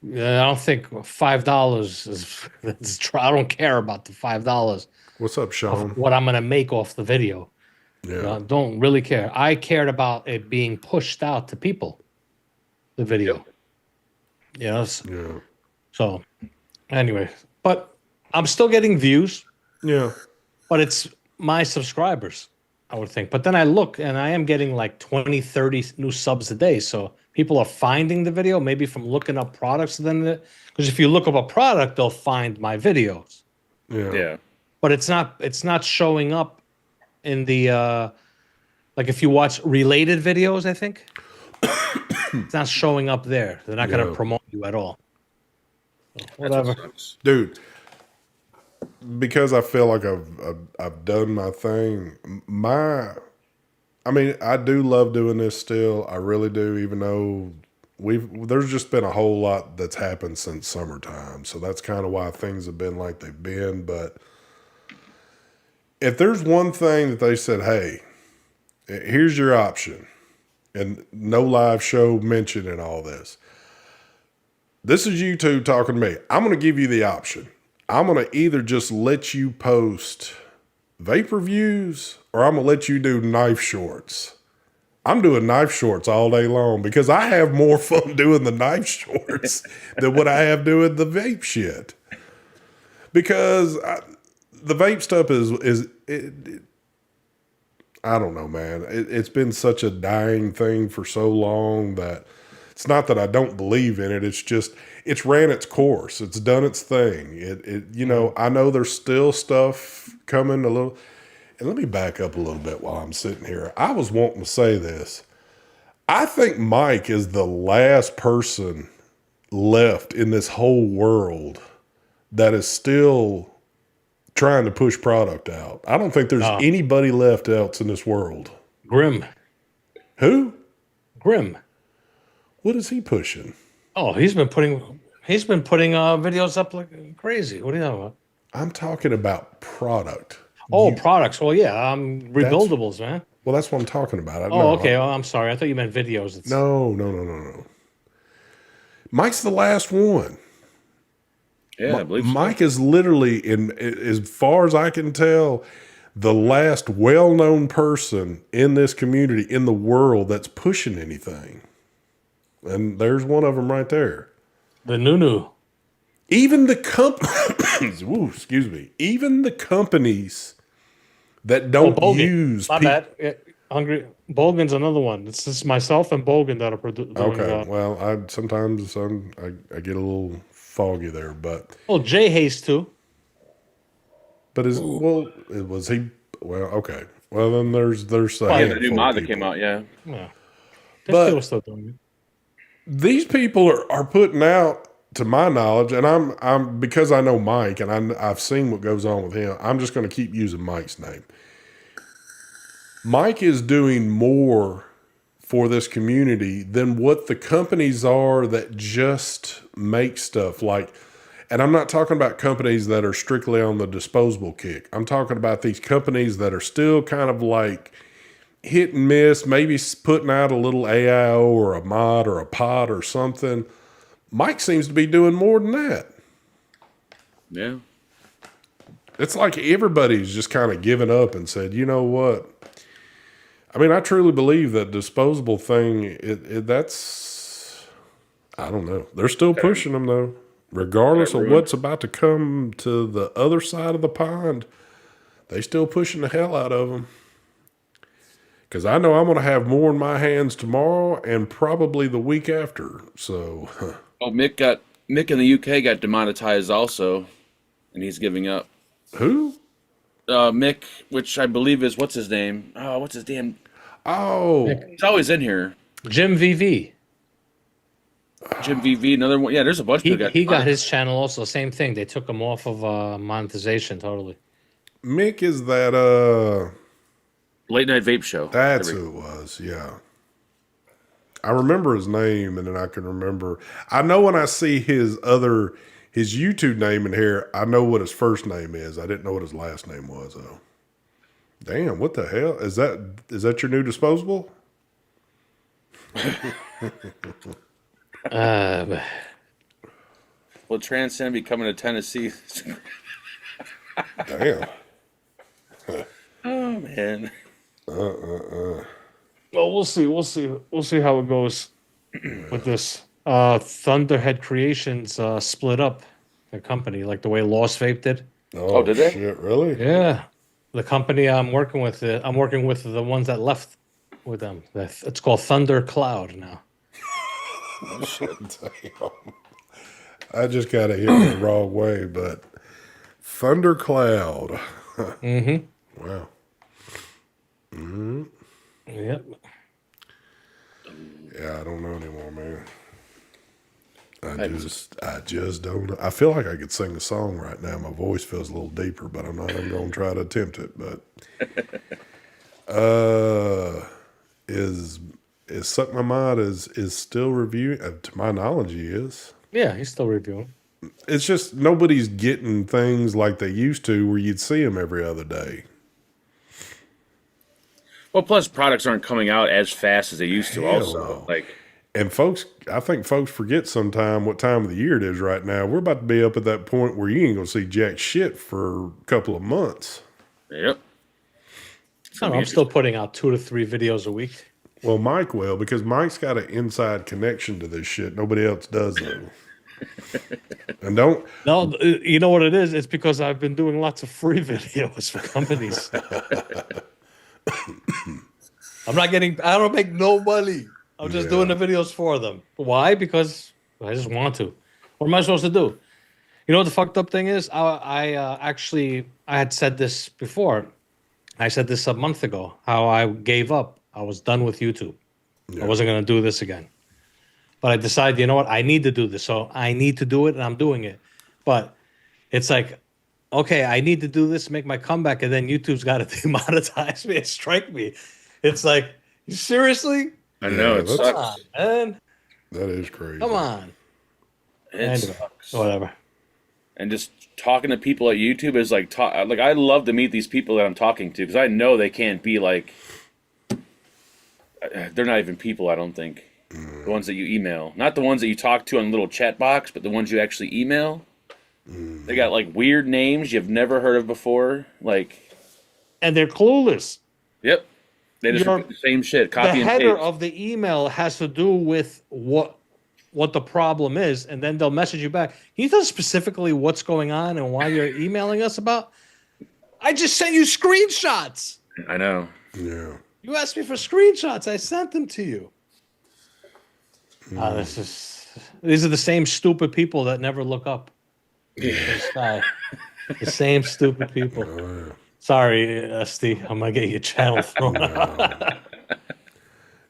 Yeah, I don't think $5 is. I don't care about the $5 What's up, of Sean? what I'm gonna make off the video. Yeah. Don't really care. I cared about it being pushed out to people. The video. Yes. Yeah. So anyway, but I'm still getting views, Yeah. but it's my subscribers, I would think. But then I look and I am getting like 20, 30 new subs a day. So people are finding the video maybe from looking up products. Then, because if you look up a product, they'll find my videos. Yeah. Yeah. But it's not showing up in the like if you watch related videos, I think it's not showing up there. They're not going to Yeah. promote you at all. So, That's what whatever. sucks. Dude, because I feel like I've done my thing. I mean, I do love doing this still. I really do, even though there's just been a whole lot that's happened since summertime. So that's kind of why things have been like they've been. But if there's one thing that they said, hey, here's your option, and no live show mentioned in all this. This is YouTube talking to me. I'm going to give you the option. I'm going to either just let you post vape reviews or I'm going to let you do knife shorts. I'm doing knife shorts all day long because I have more fun doing the knife shorts than what I have doing the vape shit. Because the vape stuff I don't know, man. It's been such a dying thing for so long that it's not that I don't believe in it. It's just, it's ran its course. It's done its thing. I know there's still stuff coming a little. And let me back up a little bit while I'm sitting here. I was wanting to say this. I think Mike is the last person left in this whole world that is still trying to push product out. I don't think there's anybody left else in this world. Grim. Who? Grim. What is he pushing? Oh, he's been putting videos up like crazy. What are you talking about? I'm talking about product. Oh, products. Well, yeah, rebuildables, man. Well, that's what I'm talking about. Okay. Oh, I'm sorry. I thought you meant videos. No. Mike's the last one. Yeah, I believe so. Mike is literally, as far as I can tell, the last well-known person in this community, in the world, that's pushing anything. And there's one of them right there. The Nunu. Even the companies, excuse me, even the companies that don't use. My bad. Yeah, Hungry Bolgan's another one. It's just myself and Bolgan that are producing. Okay, well, I sometimes I get a little foggy there, but Jay Hayes too. But was he? Well, okay. Well, then there's a Yeah, the handful new of mod that people. came out, yeah. Yeah. But Still doing it. these people are putting out, to my knowledge, and I'm because I know Mike and I've seen what goes on with him. I'm just going to keep using Mike's name. Mike is doing more for this community than what the companies are that just make stuff like. And I'm not talking about companies that are strictly on the disposable kick. I'm talking about these companies that are still kind of like hit and miss, maybe putting out a little AIO or a mod or a pod or something. Mike seems to be doing more than that. Yeah. It's like everybody's just kind of given up and said, you know what? I mean, I truly believe that disposable thing, that's, I don't know. They're still pushing them though. Regardless of what's about to come to the other side of the pond, they still pushing the hell out of them. Because I know I'm going to have more in my hands tomorrow and probably the week after. So, Oh, Mick in the UK got demonetized also, and he's giving up. who? Mick, which I believe is what's his name? Oh, what's his damn? Oh, He's always in here. Jim VV. Jim VV, another one. Yeah, there's a bunch of people. He got his channel also. Same thing. They took him off of monetization totally. Mick is that, Late Night Vape Show. that's who it was. Yeah. I remember his name and then I can remember. I know when I see his YouTube name in here, I know what his first name is. I didn't know what his last name was though. Damn, what the hell? Is that your new disposable? will transcend becoming a Tennessee. Damn. Oh man. Well, we'll see. We'll see. We'll see how it goes with this. Thunderhead Creations split up the company, like the way Lost Vape did. Oh, Oh, did they? shit, really? Yeah, the company I'm working with. I'm working with the ones that left with them. It's called Thunder Cloud now. Oh shit. Damn. I just got to hit it the wrong way, but Thundercloud. Mm-hmm. Wow. Yep. Yeah, I don't know anymore, man. I just don't. I feel like I could sing a song right now. My voice feels a little deeper, but I'm not even going to try to attempt it. But is Suck My Mind is still reviewing? To my knowledge, he is. Yeah, he's still reviewing. It's just nobody's getting things like they used to, where you'd see them every other day. Well, plus products aren't coming out as fast as they used to. Hell Also, no. like, And folks, I think folks forget sometime what time of the year it is right now. We're about to be up at that point where you ain't gonna see jack shit for a couple of months. yep. I don't know, I'm still putting out 2 to 3 videos a week. Well, Mike will, because Mike's got an inside connection to this shit. Nobody else does though. And don't No, you know what it is? It's because I've been doing lots of free videos for companies. I don't make no money. I'm just doing the videos for them. Why? Because I just want to. What am I supposed to do? You know what the fucked up thing is? I had said this before. I said this a month ago, how I gave up. I was done with YouTube. I wasn't going to do this again. But I decided, you know what? I need to do this. So I need to do it, and I'm doing it. But it's like, okay, I need to do this, make my comeback, and then YouTube's got to demonetize me and strike me. It's like, seriously? I know it that's- Come sucks. on, man. that is crazy. Come on. It Anyway, sucks. whatever. And just talking to people at YouTube is like, I love to meet these people that I'm talking to because I know they can't be like, they're not even people. I don't think the ones that you email, not the ones that you talk to on a little chat box, but the ones you actually email. They got like weird names you've never heard of before. Like, And they're clueless. yep, they just You're- repeat the same shit. The Copy and header paste. of the email has to do with what the problem is, and then they'll message you back. Can you tell us specifically what's going on and why you're emailing us about? I just sent you screenshots. I know. Yeah. You asked me for screenshots. I sent them to you. These are the same stupid people that never look up. This guy. The same stupid people. Sorry, Steve. I'm gonna get your channel thrown out.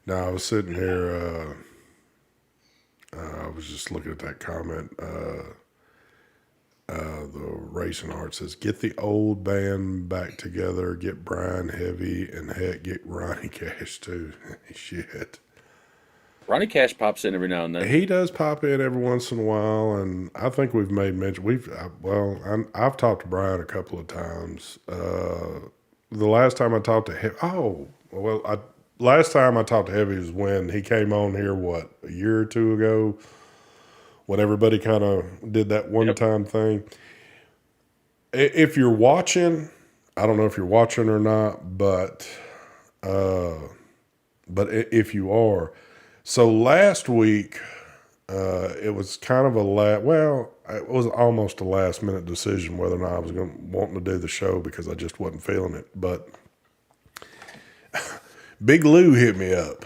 No, I was sitting here. I was just looking at that comment. The Racing Heart says, "Get the old band back together. Get Brian Heavy, and heck, get Ronnie Cash too." Shit. Ronnie Cash pops in every now and then. He does pop in every once in a while, and I think we've made mention. I've talked to Brian a couple of times. The last time I talked to him, last time I talked to Heavy was when he came on here. What, a year or two ago? When everybody kind of did that one-time thing. If you're watching, I don't know if you're watching or not, but if you are. So last week, it was kind of it was almost a last minute decision whether or not I was wanting to do the show because I just wasn't feeling it. But Big Lou hit me up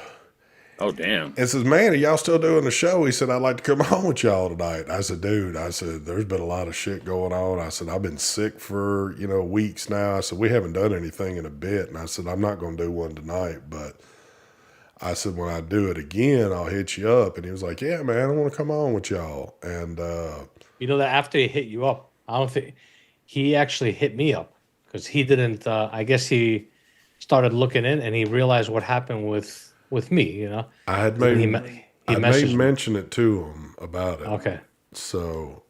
Oh damn! and says, "Man, are y'all still doing the show?" He said, "I'd like to come on with y'all tonight." I said, "Dude," I said, "there's been a lot of shit going on." I said, "I've been sick for, weeks now." I said, "We haven't done anything in a bit." And I said, "I'm not going to do one tonight, but I said, when I do it again, I'll hit you up." And he was like, "Yeah, man, I want to come on with y'all." And You know that after he hit you up, I don't think he actually hit me up because he didn't. I guess he started looking in and he realized what happened with me. I had He made, messaged me. mention it to him about it. Okay. So,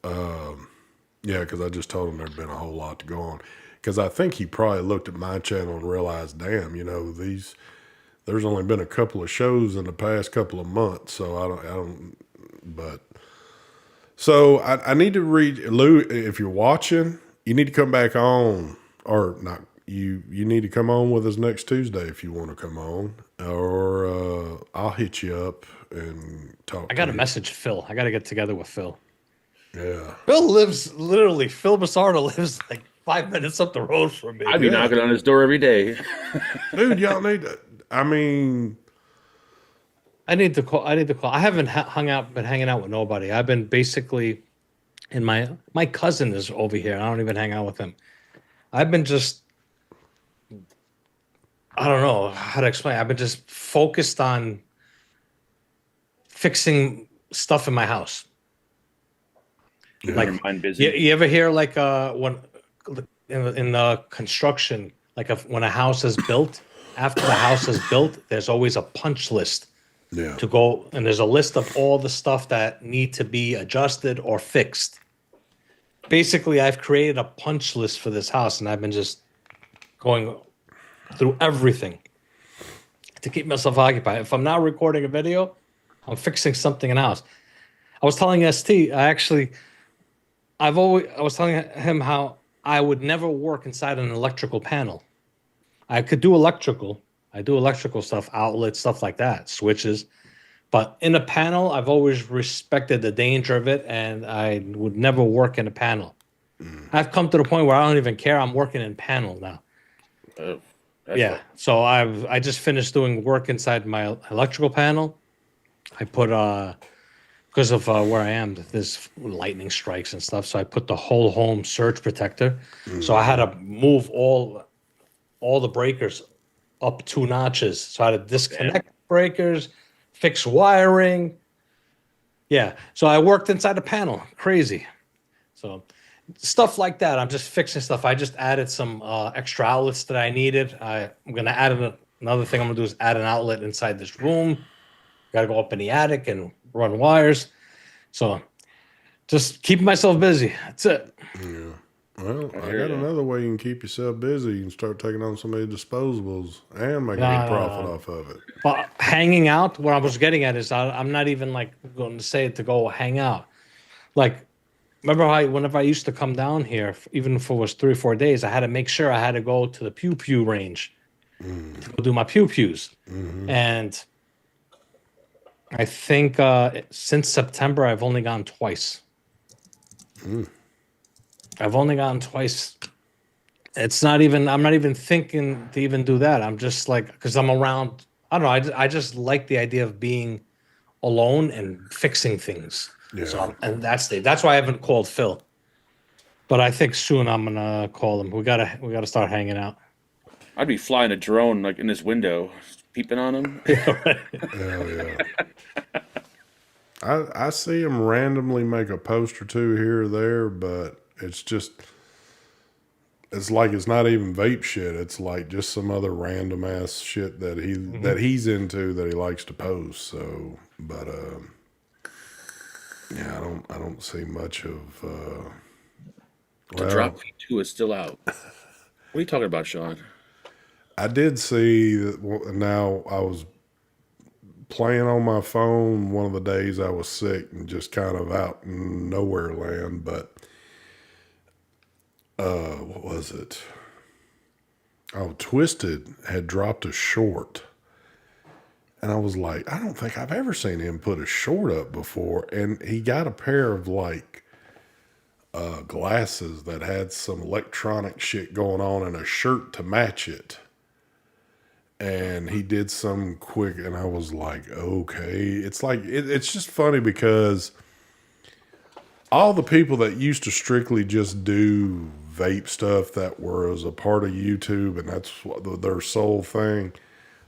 yeah, because I just told him there'd been a whole lot to go on. Because I think he probably looked at my channel and realized, damn, there's only been a couple of shows in the past couple of months. So So I need to read Lou. If you're watching, you need to come back on, or not. You need to come on with us next Tuesday if you want to come on, or I'll hit you up and talk. I got to message Phil. I got to get together with Phil. Yeah, Phil lives literally. Phil Basardo lives like 5 minutes up the road from me. I'd be knocking on his door every day. dude, y'all need to. I mean, I need to call. I need to call. I haven't been hanging out with nobody. I've been basically, in my cousin is over here. I don't even hang out with him. I've been just, I don't know how to explain. I've been just focused on fixing stuff in my house. Like, your mind busy. You ever hear like when in the construction, like when a house is built, after the house is built, there's always a punch list yeah, to go, and there's a list of all the stuff that need to be adjusted or fixed. Basically, I've created a punch list for this house, and I've been just going through everything to keep myself occupied. If I'm not recording a video, I'm fixing something in the house. I was telling ST, I was telling him how I would never work inside an electrical panel. I could do electrical. I do electrical stuff, outlets, stuff like that, switches. But in a panel, I've always respected the danger of it, and I would never work in a panel. I've come to the point where I don't even care. I'm working in panel now. Oh, Yeah. So I just finished doing work inside my electrical panel. I put because of where I am, there's lightning strikes and stuff. So I put the whole home surge protector. So I had to move all the breakers up 2 notches. So I had to disconnect breakers, fix wiring. Yeah. So I worked inside the panel. Crazy. So stuff like that. I'm just fixing stuff. I just added some extra outlets that I needed. I'm going to add another thing I'm going to do is add an outlet inside this room. Got to go up in the attic and run wires. So just keeping myself busy. That's it. yeah. Well, I hear got ya. another way you can keep yourself busy. You can start taking on some of these disposables and making a profit off of it. But hanging out, what I was getting at is I'm not even like going to say to go hang out. Like, remember whenever I used to come down here, even if it was 3 or 4 days, I had to make sure I had to go to the pew pew range to go do my pew pews. And I think since September, I've only gone twice. I've only gone twice. It's not even, I'm not even thinking to even do that. I'm just like, because I'm around, I don't know, I just like the idea of being alone and fixing things. Yeah. So, and that's why I haven't called Phil. But I think soon I'm gonna call him. We gotta start hanging out. I'd be flying a drone like in his window, peeping on him. Hell yeah. I see him randomly make a post or two here or there, but it's like it's not even vape shit. It's like just some other random ass shit that he's into that he likes to post. So, but yeah, I don't see much of. The drop V2 is still out. What are you talking about, Sean? I did see that. Now I was playing on my phone one of the days I was sick and just kind of out in nowhere land, but what was it? Oh, Twisted had dropped a short. And I was like, I don't think I've ever seen him put a short up before. And he got a pair of like glasses that had some electronic shit going on and a shirt to match it. And he did some quick, and I was like, okay. It's like, it's just funny because all the people that used to strictly just do vape stuff that were as a part of YouTube, and that's their sole thing.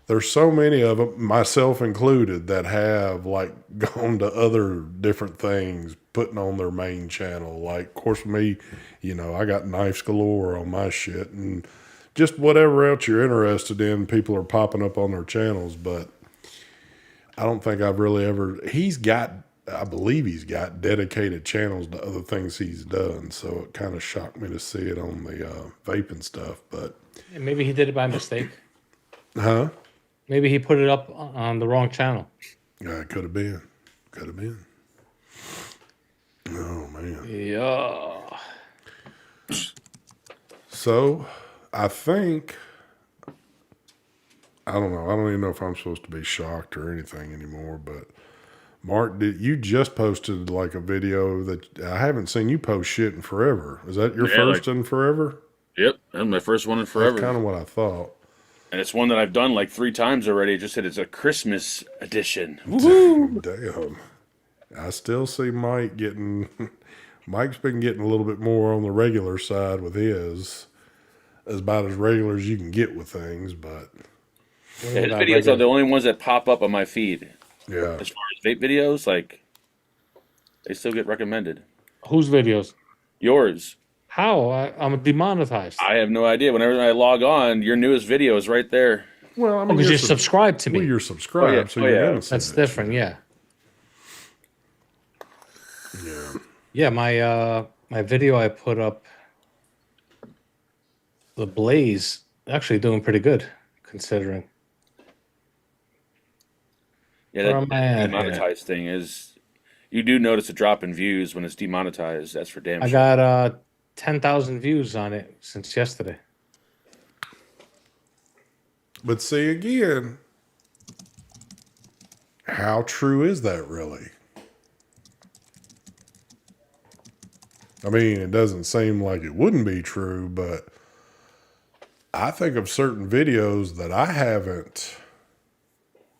There's so many of them, myself included, that have like gone to other different things, putting on their main channel. Like, of course, me, I got knives galore on my shit, and just whatever else you're interested in, people are popping up on their channels. But I don't think I've really ever. I believe he's got dedicated channels to other things he's done. So it kind of shocked me to see it on the vaping stuff. But Maybe he did it by mistake. huh? Maybe he put it up on the wrong channel. Could have been. Oh man. Yeah. So I think I don't know. I don't even know if I'm supposed to be shocked or anything anymore, but Mark, you just posted like a video that I haven't seen you post shit in forever. Is that your Yeah, first in forever? yep, that's my first one in That's forever. kind of what I thought. And it's one that I've done like 3 times already. It just said it's a Christmas edition. Woohoo! Damn. I still see Mike getting. Mike's been getting a little bit more on the regular side with his, as about as regular as you can get with things. But Yeah, his videos are the only ones that pop up on my feed. yeah, As far as vape videos, like they still get recommended. Whose videos? Yours, How? I'm demonetized. I have no idea. Whenever I log on, your newest video is right there. well, I Oh, mean, because you're subscribed to well, me. you're subscribed, so Oh, you're yeah. gonna see That's that different. shit. Yeah. Yeah, Yeah. My video I put up, the Blaze, actually doing pretty good considering. Yeah, Where that am I at here? demonetized thing is. You do notice a drop in views when it's demonetized. That's for damn I sure. got 10,000 views on it since yesterday. but see again, how true is that really? I mean, it doesn't seem like it wouldn't be true, but I think of certain videos that I haven't.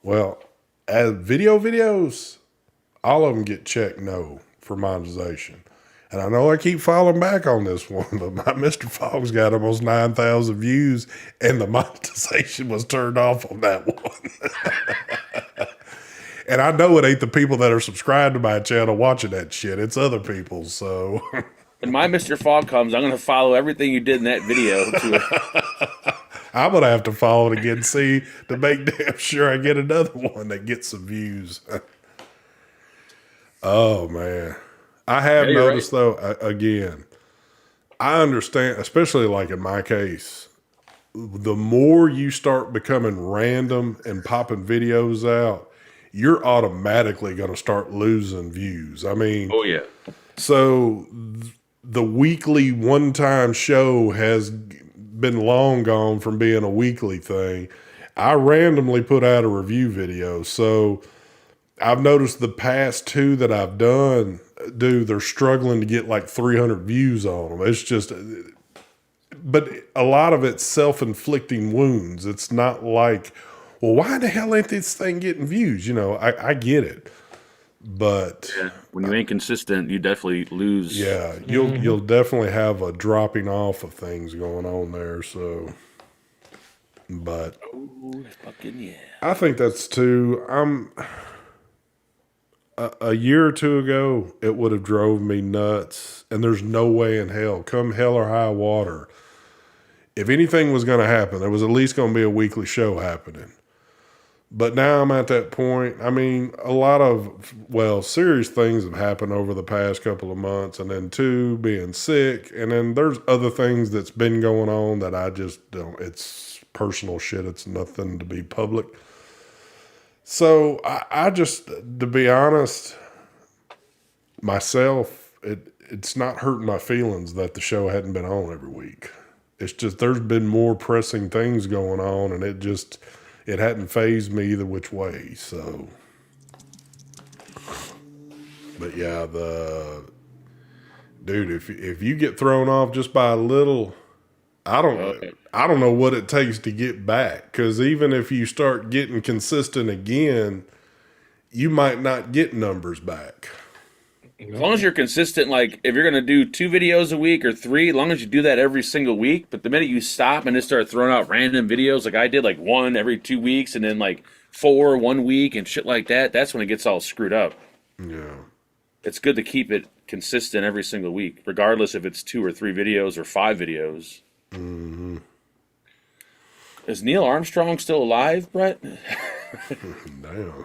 Well, as videos, all of them get checked no for monetization. And I know I keep falling back on this one, but my Mr. Fogg's got almost 9,000 views, and the monetization was turned off on that one. And I know it ain't the people that are subscribed to my channel watching that shit. It's other people, so. When my Mr. Fog comes, I'm going to follow everything you did in that video. I'm going to have to follow it again, see, to make damn sure I get another one that gets some views. Oh, man. I have Yeah, you're noticed, though, again, I understand, especially like in my case, the more you start becoming random and popping videos out, you're automatically going to start losing views. I mean, Oh, yeah. so the weekly one-time show has been long gone from being a weekly thing. I randomly put out a review video. So I've noticed the past 2 that I've done, dude, they're struggling to get like 300 views on them. It's just, but a lot of it's self-inflicting wounds. It's not like, well, why the hell ain't this thing getting views? You know, I get it. But Yeah. When you ain't consistent, you definitely lose. yeah, you'll definitely have a dropping off of things going on there. So, but Oh, fucking yeah. I think that's too. A year or 2 ago, it would have drove me nuts. And there's no way in hell, come hell or high water, if anything was going to happen, there was at least going to be a weekly show happening. But now I'm at that point. I mean, a lot of, well, serious things have happened over the past couple of months. And then 2, being sick. And then there's other things that's been going on that I just don't, it's personal shit. It's nothing to be public. So I just, to be honest, myself, it's not hurting my feelings that the show hadn't been on every week. It's just, there's been more pressing things going on, and it hadn't phased me either which way. So, but yeah, dude, if you get thrown off just by a little, I don't know what it takes to get back. Because even if you start getting consistent again, you might not get numbers back. As long as you're consistent, like if you're going to do 2 videos a week or 3, as long as you do that every single week. But the minute you stop and just start throwing out random videos, like I did like 1 every 2 weeks and then like 4 1 week and shit like that, that's when it gets all screwed up. Yeah. It's good to keep it consistent every single week, regardless if it's 2 or 3 videos or 5 videos. Mm-hmm. Is Neil Armstrong still alive, Brett? Damn.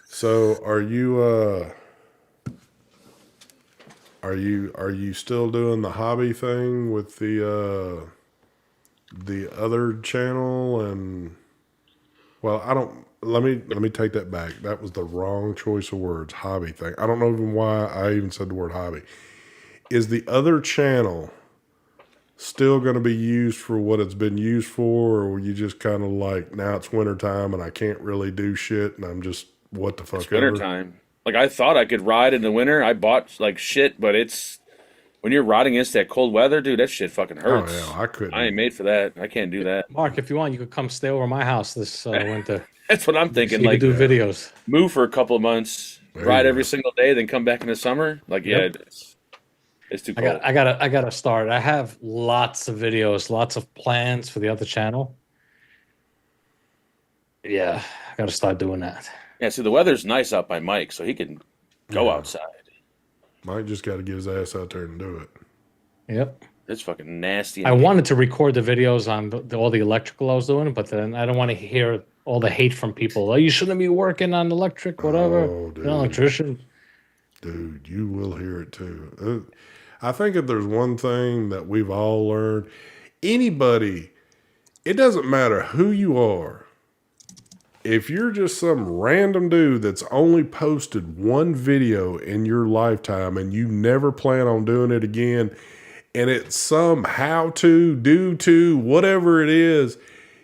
So are you still doing the hobby thing with the other channel? And well, let me take that back. That was the wrong choice of words. Hobby thing. I don't know even why I even said the word hobby. Is the other channel still going to be used for what it's been used for, or were you just kind of like, now it's wintertime and I can't really do shit and I'm just what the fuck It's ever? wintertime. Like I thought I could ride in the winter. I bought like shit, but it's when you're riding against that cold weather, dude, that shit fucking Oh hurts. yeah, I couldn't. I ain't made for that. I can't do that. Mark, if you want, you could come stay over my house this winter. That's what I'm So thinking. you could Like do videos. move for a couple of months, There ride you every go. single day, then come back in the summer. Like, yeah, Yep. it's too I cold. gotta start. I have lots of videos, lots of plans for the other channel. Yeah, I gotta start doing that. Yeah, see, the weather's nice out by Mike, so he can go Yeah. outside. Mike just got to get his ass out there and do it. Yep. It's fucking nasty. I wanted to record the videos on all the electrical I was doing, but then I don't want to hear all the hate from people. Oh, you shouldn't be working on electric, whatever. Oh, You're an electrician. dude, you will hear it too. I think if there's one thing that we've all learned, anybody, it doesn't matter who you are. If you're just some random dude that's only posted one video in your lifetime and you never plan on doing it again, and it's some how to, do to, whatever it is,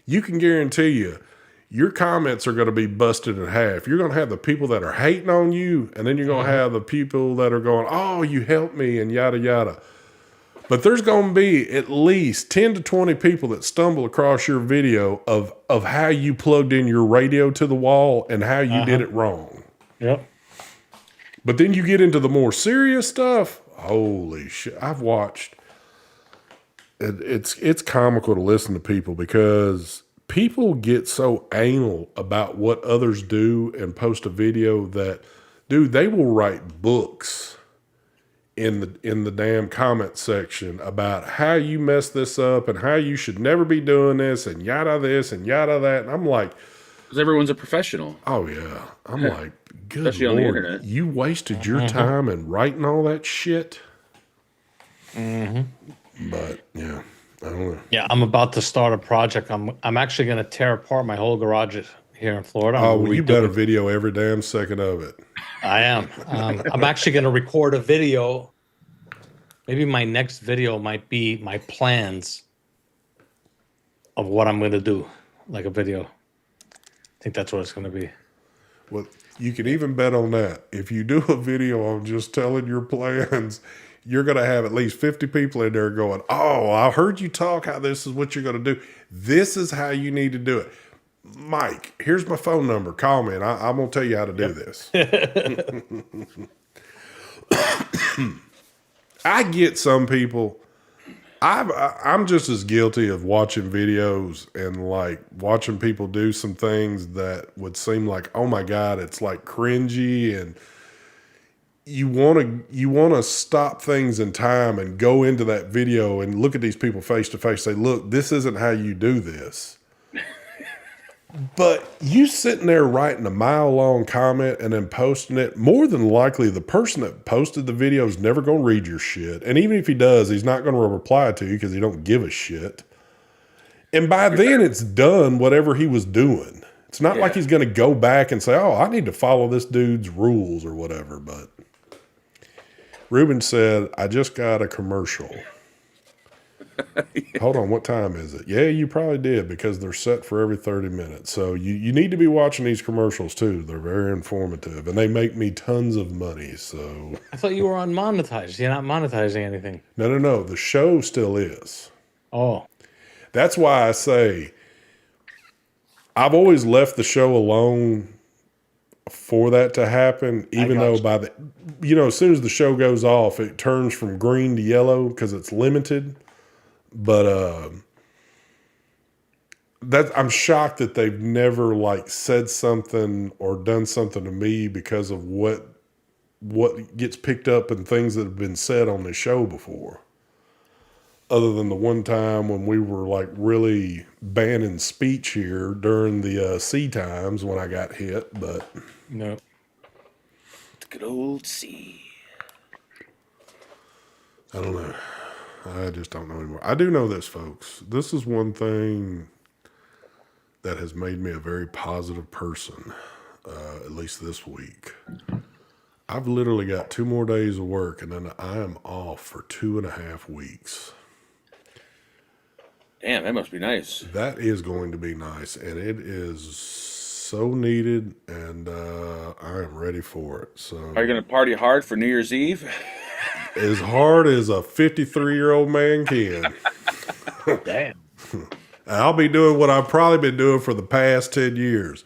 you can guarantee you, your comments are going to be busted in half. You're going to have the people that are hating on you, and then you're going to have the people that are going, oh, you helped me, and yada, yada. But there's going to be at least 10 to 20 people that stumble across your video of how you plugged in your radio to the wall and how you did it wrong. Yep. But then you get into the more serious stuff. Holy shit. I've watched. It's comical to listen to people because people get so anal about what others do and post a video that, dude, they will write books in the damn comment section about how you messed this up and how you should never be doing this and yada this and yada that. And I'm like, Because everyone's a professional. oh yeah. I'm like, good Especially on the Lord, internet. you wasted your time in writing all that shit. But yeah, I don't know. Yeah, I'm about to start a project. I'm actually going to tear apart my whole garage here in Florida. Oh, I'm well, you redoing better it. video every damn second of it. I am. I'm actually going to record a video. Maybe my next video might be my plans of what I'm going to do, like a video. I think that's what it's going to be. Well, you can even bet on that. If you do a video on just telling your plans, you're going to have at least 50 people in there going, oh, I heard you talk how this is what you're going to do. This is how you need to do it. Mike, here's my phone number. Call me, and I'm going to tell you how to do this. I get some people. I'm just as guilty of watching videos and like watching people do some things that would seem like, oh my God, it's like cringy, and you want to stop things in time and go into that video and look at these people face to face. Say, look, this isn't how you do this. But you sitting there writing a mile-long comment and then posting it, more than likely the person that posted the video is never going to read your shit. And even if he does, he's not going to reply to you because he don't give a shit. And by then it's done whatever he was doing. It's not like he's going to go back and say, oh, I need to follow this dude's rules or whatever. But Ruben said, I just got a commercial. Hold on, what time is it? Yeah, you probably did because they're set for every 30 minutes. So you need to be watching these commercials too. They're very informative and they make me tons of money. So I thought you were unmonetized. You're not monetizing anything. no. The show still is. Oh, That's why I say I've always left the show alone for that to happen, even though by the, as soon as the show goes off, it turns from green to yellow because it's limited. But I'm shocked that they've never like said something or done something to me because of what gets picked up and things that have been said on the show before. Other than the one time when we were like really banning speech here during the C times when I got hit, but no. Good old C. I don't know. I just don't know anymore. I do know this, folks. This is one thing that has made me a very positive person, at least this week. I've literally got 2 more days of work, and then I am off for 2.5 weeks. Damn, that must be nice. That is going to be nice, and it is so needed, and I am ready for it. So, Are you going to party hard for New Year's Eve? as hard as a 53-year-old man can. Damn. I'll be doing what I've probably been doing for the past 10 years.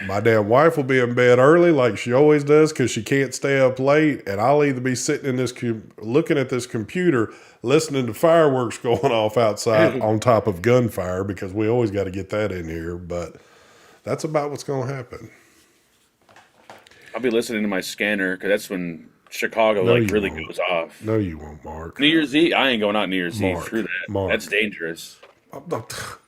My damn wife will be in bed early like she always does because she can't stay up late. And I'll either be sitting in this, looking at this computer, listening to fireworks going off outside on top of gunfire because we always got to get that in here. But that's about what's going to happen. I'll be listening to my scanner because that's when Chicago No, like you really won't. goes off. No, you won't, Mark. New Year's Eve, I ain't going out New Year's Eve Mark, through that. Mark. That's dangerous. Dangerous.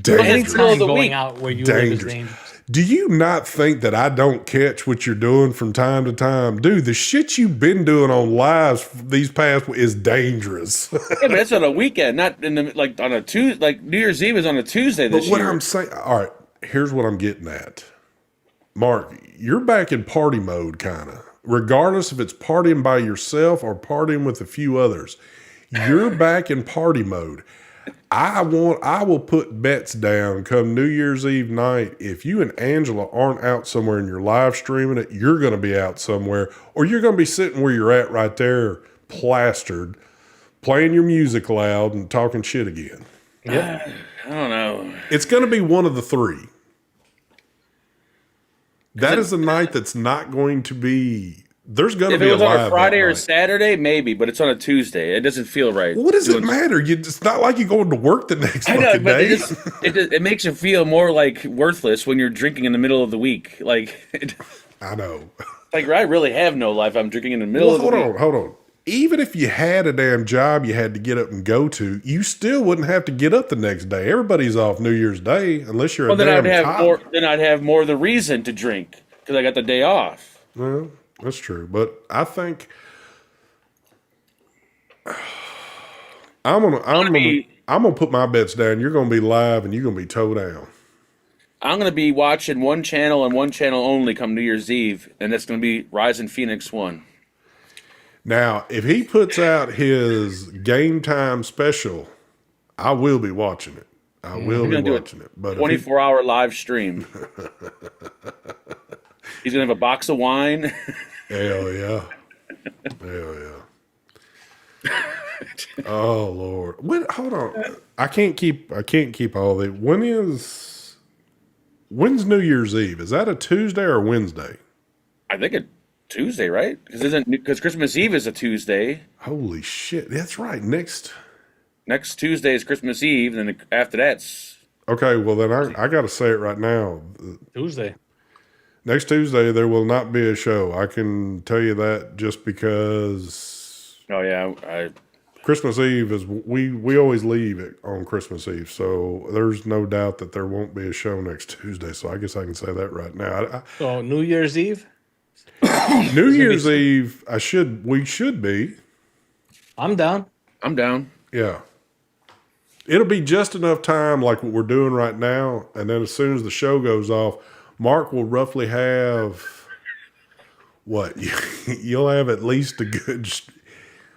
Anytime of the going week. out where you live is Dangerous. dangerous. Do you not think that I don't catch what you're doing from time to time? Dude, the shit you've been doing on lives these past is dangerous. Yeah, but that's on a weekend, not in the like on a Tuesday. Like New Year's Eve is on a Tuesday But this what year. I'm saying, all right, here's what I'm getting at. Mark, you're back in party mode, kind of. Regardless if it's partying by yourself or partying with a few others, you're back in party mode. I will put bets down come New Year's Eve night. If you and Angela aren't out somewhere and you're live streaming it, you're going to be out somewhere, or you're going to be sitting where you're at right there, plastered, playing your music loud and talking shit again. Yep. I don't know. It's going to be one of the three. That is a night that's not going to be. There's going to If be it was a on live a Friday that or night. Saturday, maybe, but it's on a Tuesday. It doesn't feel right. What does it Doing- matter? It's not like you're going to work the next I know, fucking but day. it makes you feel more like worthless when you're drinking in the middle of the week. Like, I know. like I really have no life. I'm drinking in the middle of the week. Hold on. Even if you had a damn job you had to get up and go to, you still wouldn't have to get up the next day. Everybody's off New Year's Day unless you're Well, a then damn I'd have cop. more. Then I'd have more of the reason to drink because I got the day off. Well, that's true, but I think I'm gonna put my bets down. You're gonna be live and you're gonna be toe down. I'm gonna be watching one channel and one channel only come New Year's Eve, and that's gonna be Rise and Phoenix 1. Now, if he puts out his game time special, I will be watching it. I will be gonna do watching it. But if 24-hour live stream. He's gonna have a box of wine. hell yeah, hell yeah. Oh Lord, hold on. I can't keep all the. When's New Year's Eve? Is that a Tuesday or a Wednesday? I think it's Tuesday, right? Because Christmas Eve is a Tuesday. Holy shit, that's right. Next. Next Tuesday is Christmas Eve, and then after that's Okay, well then I got to say it right now. Tuesday. Next Tuesday there will not be a show. I can tell you that just because oh yeah, Christmas Eve is we always leave it on Christmas Eve, so there's no doubt that there won't be a show next Tuesday. So I guess I can say that right now. So New Year's Eve. New Year's Eve, we should be. I'm down. I'm down. Yeah. It'll be just enough time like what we're doing right now, and then as soon as the show goes off, Mark will roughly have what? You'll have at least a good.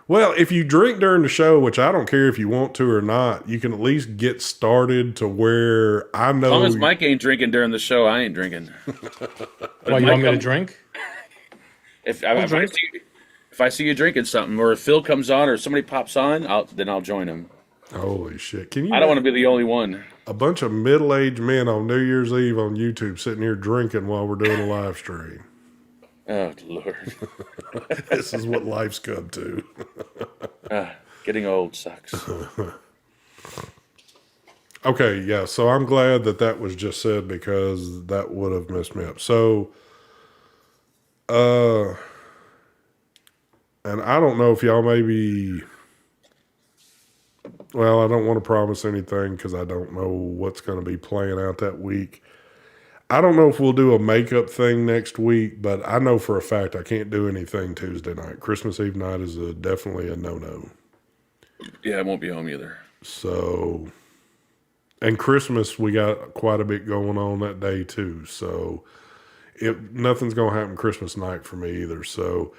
Well, if you drink during the show, which I don't care if you want to or not, you can at least get started to where I know. As long as Mike ain't drinking during the show, I ain't drinking. What, you want me to drink? If I see you drinking something, or if Phil comes on, or somebody pops on, then I'll join him. Holy shit! Can you? I don't want to be the only one. A bunch of middle-aged men on New Year's Eve on YouTube sitting here drinking while we're doing a live stream. Oh Lord, This is what life's come to. getting old sucks. Okay, yeah. So I'm glad that was just said because that would have messed me up. So, and I don't know if y'all maybe. Well, I don't want to promise anything because I don't know what's going to be playing out that week. I don't know if we'll do a makeup thing next week, but I know for a fact I can't do anything Tuesday night. Christmas Eve night is definitely a no-no. Yeah, I won't be home either. So, And Christmas, we got quite a bit going on that day too. So nothing's gonna happen Christmas night for me either. So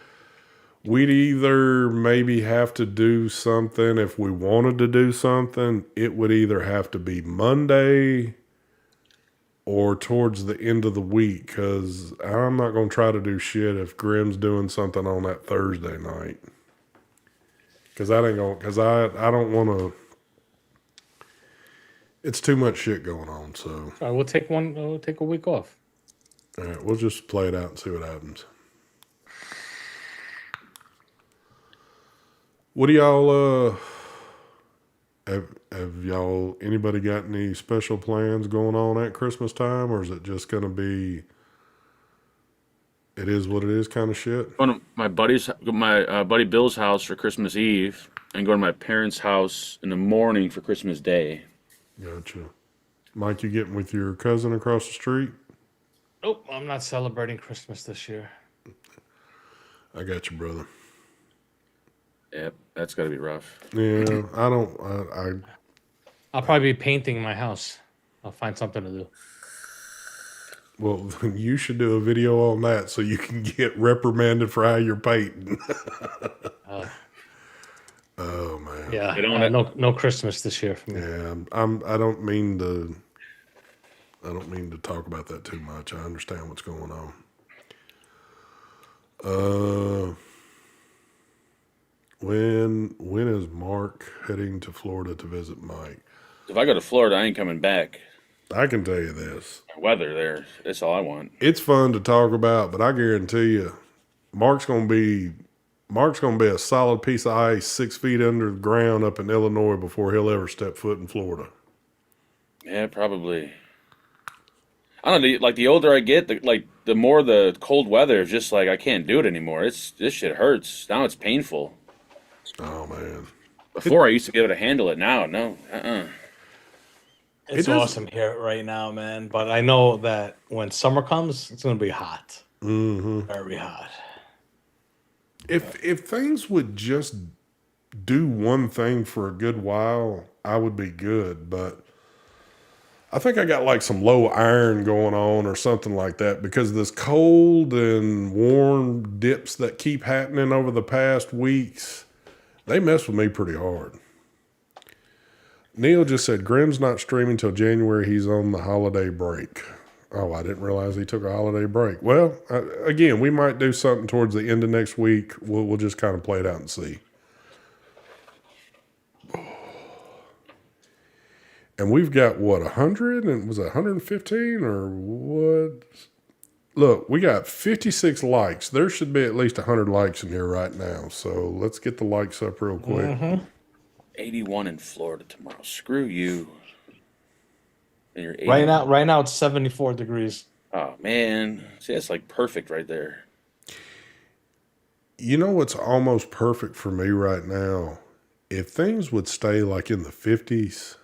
we'd either maybe have to do something if we wanted to do something. It would either have to be Monday or towards the end of the week, because I'm not gonna try to do shit if Grim's doing something on that Thursday night. Because I don't want to. It's too much shit going on. So All right, we'll take one. We'll take a week off. all right, we'll just play it out and see what happens. What do y'all have y'all anybody got any special plans going on at Christmas time, or is it just gonna be it is what it is kind of shit? Going to my buddy Bill's house for Christmas Eve, and go to my parents' house in the morning for Christmas Day. Gotcha. Mike, you getting with your cousin across the street? Nope, I'm not celebrating Christmas this year. I got you, brother. Yep, that's got to be rough. Yeah, I'll probably be painting my house. I'll find something to do. well, you should do a video on that so you can get reprimanded for how you're painting. Oh man. Yeah, They don't no Christmas this year for me. Yeah, I don't mean to talk about that too much. I understand what's going on. When is Mark heading to Florida to visit Mike? If I go to Florida, I ain't coming back. I can tell you this. Weather there, that's all I want. It's fun to talk about, but I guarantee you, Mark's gonna be a solid piece of ice 6 feet under the ground up in Illinois before he'll ever step foot in Florida. Yeah, probably. I don't know. Like the older I get, the more the cold weather is just like I can't do it anymore. This shit hurts. Now it's painful. Oh man. Before I used to be able to handle it. Now, no. It's awesome here right now, man. But I know that when summer comes, it's going to be hot. Mm-hmm. Very hot. If things would just do one thing for a good while, I would be good. But I think I got like some low iron going on or something like that, because this cold and warm dips that keep happening over the past weeks, they mess with me pretty hard. Neil just said Grim's not streaming till January. He's on the holiday break. Oh, I didn't realize he took a holiday break. Well, again, we might do something towards the end of next week. We'll just kind of play it out and see. And we've got, what, 100? And was it 115 or what? Look, we got 56 likes. There should be at least 100 likes in here right now. So let's get the likes up real quick. Mm-hmm. 81 in Florida tomorrow. Screw you. And you're 80. Right now it's 74 degrees. Oh, man. See, that's like perfect right there. You know what's almost perfect for me right now? If things would stay like in the 50s,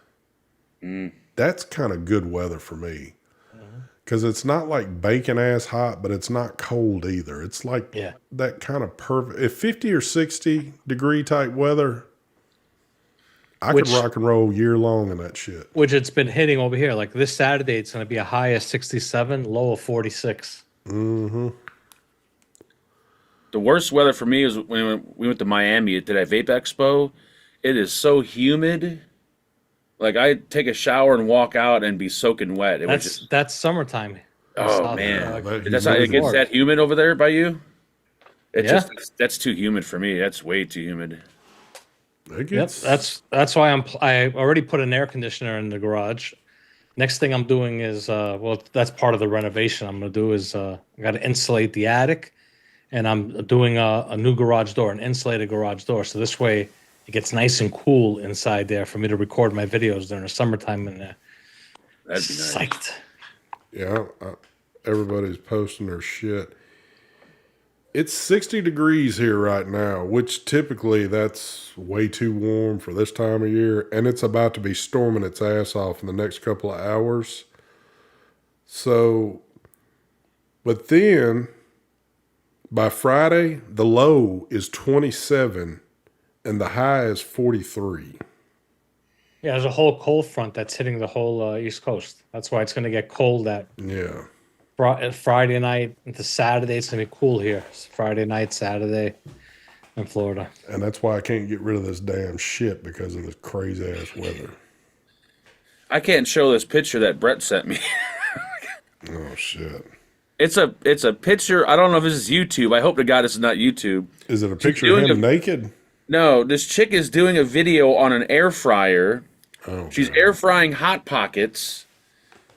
that's kind of good weather for me. Because it's not like bacon ass hot, but it's not cold either. It's like that kind of perfect. If 50 or 60 degree type weather, I could rock and roll year long in that shit. Which it's been hitting over here. Like this Saturday, it's going to be a high of 67, low of 46. Mm-hmm. The worst weather for me is when we went to Miami to that Vape Expo. It is so humid. Like I take a shower and walk out and be soaking wet. That's summertime. Oh man, that that's how it gets that humid over there by you. That's too humid for me. That's way too humid. That's why I already put an air conditioner in the garage. Next thing I'm doing is that's part of the renovation I'm gonna do is I got to insulate the attic, and I'm doing a new garage door, an insulated garage door. So this way it gets nice and cool inside there for me to record my videos during the summertime in there. That'd be nice. Psyched. Yeah, everybody's posting their shit. It's 60 degrees here right now, which typically that's way too warm for this time of year, and it's about to be storming its ass off in the next couple of hours. So, but then by Friday, the low is 27 and the high is 43. Yeah, there's a whole cold front that's hitting the whole East Coast. That's why it's going to get cold that Yeah. Friday night into Saturday. It's going to be cool here. It's Friday night, Saturday in Florida. And that's why I can't get rid of this damn shit because of this crazy ass weather. I can't show this picture that Brett sent me. Oh shit. It's a picture. I don't know if this is YouTube. I hope to God it's not YouTube. Is it a picture of him naked? No, this chick is doing a video on an air fryer. Oh, She's God. air frying Hot Pockets,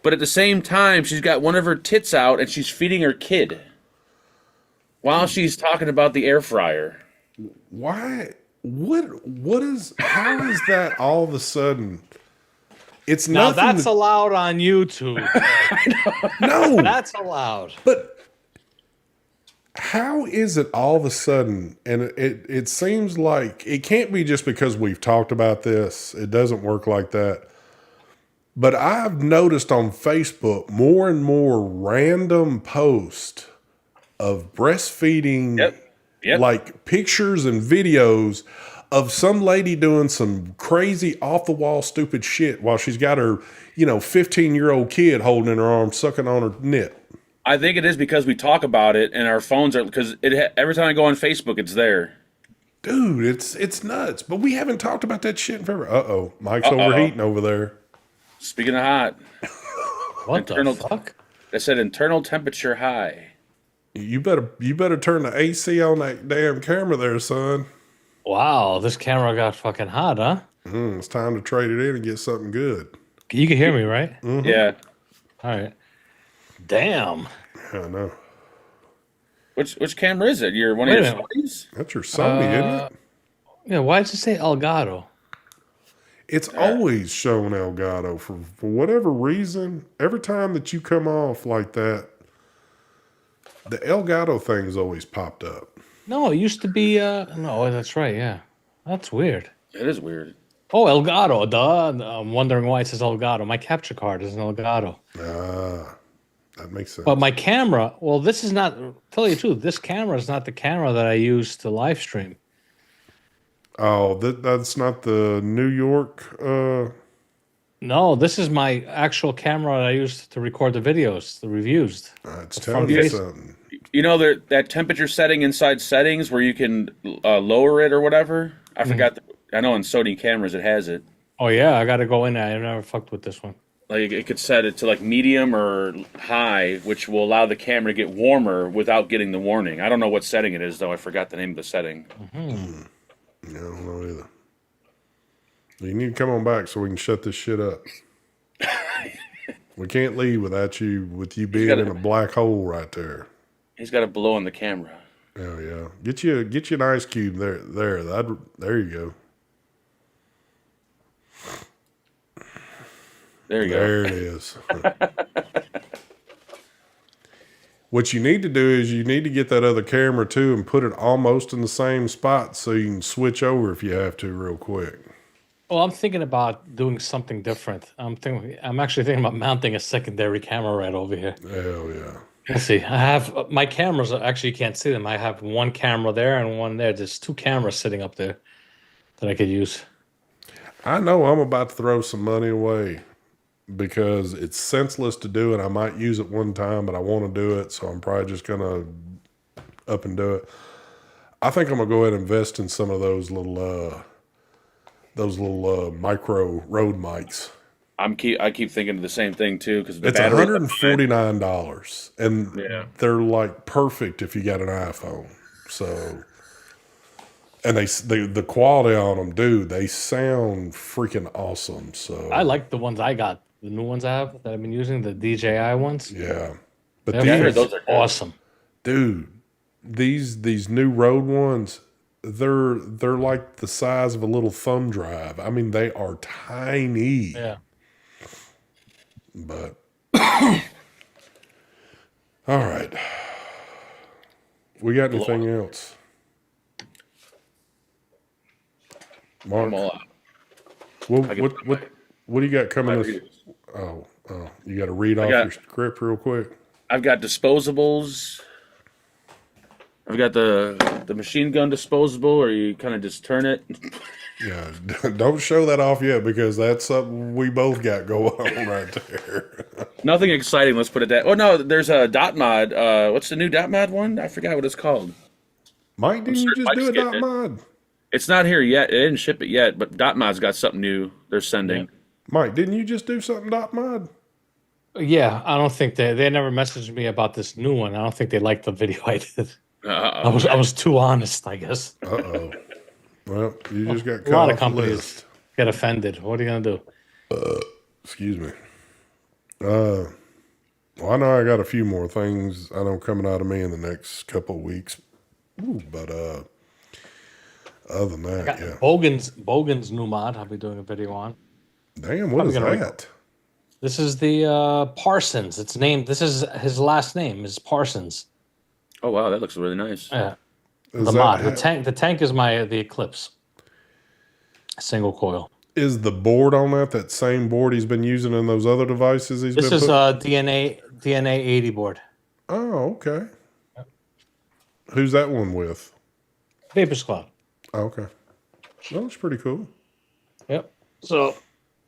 but at the same time, she's got one of her tits out and she's feeding her kid while she's talking about the air fryer. Why? What is? How is that all of a sudden? It's Now nothing. that's allowed on YouTube. No, That's allowed. but how is it all of a sudden? And it seems like it can't be just because we've talked about this. It doesn't work like that. But I've noticed on Facebook more and more random posts of breastfeeding, Yep. like pictures and videos of some lady doing some crazy off the wall stupid shit while she's got her, 15-year-old kid holding in her arms, sucking on her nip. I think it is because we talk about it and our phones are because every time I go on Facebook, it's there. Dude, it's nuts. But we haven't talked about that shit in forever. Uh-oh. Mike's overheating over there. Speaking of hot, What Internal- the fuck? they said internal temperature high. You better turn the AC on that damn camera there, son. Wow, this camera got fucking hot, huh? It's time to trade it in and get something good. You can hear me, right? Yeah. All right. Damn. I know. Which camera is it? Your one Wait of a your minute. Sonys? That's your Sony, isn't it? Yeah, why did you say Elgato? It's always shown Elgato for whatever reason. Every time that you come off like that, the Elgato thing's always popped up. No, it used to be no, that's right, yeah. That's weird. It is weird. Oh, Elgato, duh. I'm wondering why it says Elgato. My capture card is an Elgato. Ah, that makes sense. But my camera, well, this is not, tell you the truth, this camera is not the camera that I use to live stream. Oh, that's not the New York. No, this is my actual camera that I use to record the videos, the reviews. It's telling you face- something. You know that temperature setting inside settings where you can lower it or whatever? I forgot. I know on Sony cameras it has it. Oh, yeah, I got to go in there. I never fucked with this one. Like it could set it to like medium or high, which will allow the camera to get warmer without getting the warning. I don't know what setting it is though. I forgot the name of the setting. Yeah, I don't know either. You need to come on back so we can shut this shit up. We can't leave with you being in a black hole right there. He's got it below on the camera. Oh yeah, get you an ice cube there. There you go. There you go. There it is. What you need to do is you need to get that other camera too and put it almost in the same spot so you can switch over if you have to real quick. Well, I'm thinking about doing something different. I'm actually thinking about mounting a secondary camera right over here. Hell yeah. Let's see. I have my cameras. Actually, you can't see them. I have one camera there and one there. There's two cameras sitting up there that I could use. I know I'm about to throw some money away because it's senseless to do it. I might use it one time, but I want to do it, so I'm probably just gonna up and do it. I think I'm gonna go ahead and invest in some of those little micro road mics. I keep thinking of the same thing too because It's $149, and Yeah. they're like perfect if you got an iPhone. So, and the quality on them, dude, they sound freaking awesome. So I like the ones I got. The new ones I have that I've been using, the DJI ones. yeah, but They're I heard these, those are good. awesome. dude, these new Rode ones, they're like the size of a little thumb drive. I mean, they are tiny. Yeah. But all right, we got anything else, Mark? I'm all out. What do you got coming? My This, reviews. oh, you got to read off got- your script real quick. I've got disposables. I've got the machine gun disposable, or you kind of just turn it. Yeah, don't show that off yet because that's something we both got going on right there. Nothing exciting. Let's put it that. Oh no, there's a dot mod. What's the new dot mod one? I forgot what it's called. Mike, didn't you certain just do Mike's a dot getting it. mod? It's not here yet. They didn't ship it yet, but dot mod's got something new. They're sending. Mike, didn't you just do something dot mod? Yeah, I don't think they never messaged me about this new one. I don't think they liked the video I did. I was too honest, I guess. Uh-oh. Well, you just got A cut lot off of the companies list. get offended. What are you gonna do? Excuse me. Well, I know I got a few more things I know coming out of me in the next couple of weeks. Ooh, but other than that, yeah. Bogan's new mod. I'll be doing a video on. Damn, what is Probably that? This is the Parsons. It's named. This is his last name is Parsons. Oh wow, that looks really nice. Yeah. Is The that mod. ha- The tank is the Eclipse. Single coil. Is the board on that same board he's been using in those other devices he's This been is putting? DNA 80 board. Oh, okay. Who's that one with? Vapors Cloud. Oh, okay. That looks pretty cool. Yep. So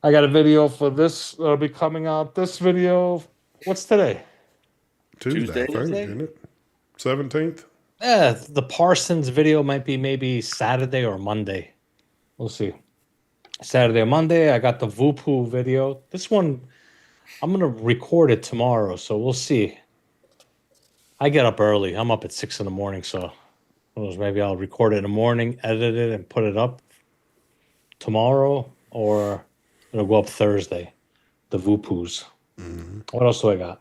I got a video for this. That'll be coming out. This video. What's today? Tuesday, I think, Tuesday? isn't it? 17th? Yeah, the Parsons video might be maybe Saturday or Monday. We'll see. Saturday or Monday. I got the Vupu video. This one, I'm gonna record it tomorrow, so we'll see. I get up early. I'm up at 6 in the morning, so who knows, maybe I'll record it in the morning, edit it, and put it up tomorrow, or it'll go up Thursday. The Vupus. What else do I got?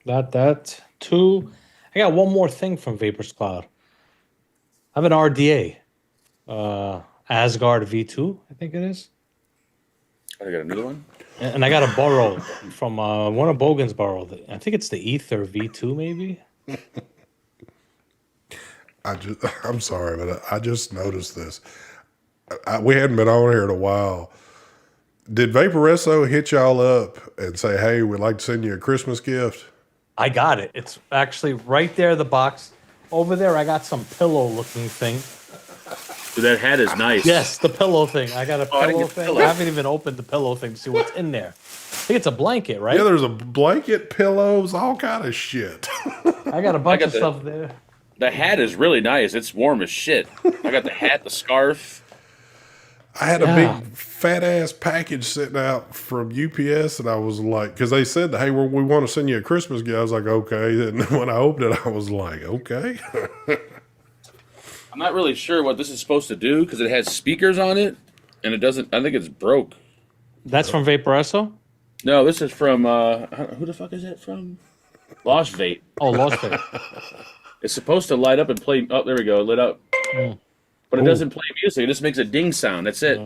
That two. I got one more thing from Vapors Cloud. I have an RDA, Asgard V2, I think it is, I got another one. and I got a borrow from one of Bogan's borrowed. I think it's the Ether V2, maybe. I'm sorry, but I just noticed this. We hadn't been on here in a while. Did Vaporesso hit y'all up and say, hey, we'd like to send you a Christmas gift? I got it. It's actually right there, the box. Over there, I got some pillow-looking thing. Dude, that hat is nice. Yes, the pillow thing. I got a I didn't pillow get the thing. pillow. I haven't even opened the pillow thing to see what's in there. I think it's a blanket, right? Yeah, there's a blanket, pillows, all kind of shit. I got a bunch got of the- stuff there. The hat is really nice. It's warm as shit. I got the hat, the scarf. I had a Yeah. big fat ass package sitting out from UPS, and I was like, because they said, hey, we want to send you a Christmas gift. I was like, okay. And when I opened it, I was like, okay. I'm not really sure what this is supposed to do because it has speakers on it, and it doesn't. I think it's broke. That's from Vaporesso? No, this is from who the fuck is that from? Lost Vape. Oh, Lost It. It's supposed to light up and play. Oh, there we go. It lit up. But it doesn't play music. It just makes a ding sound. That's it.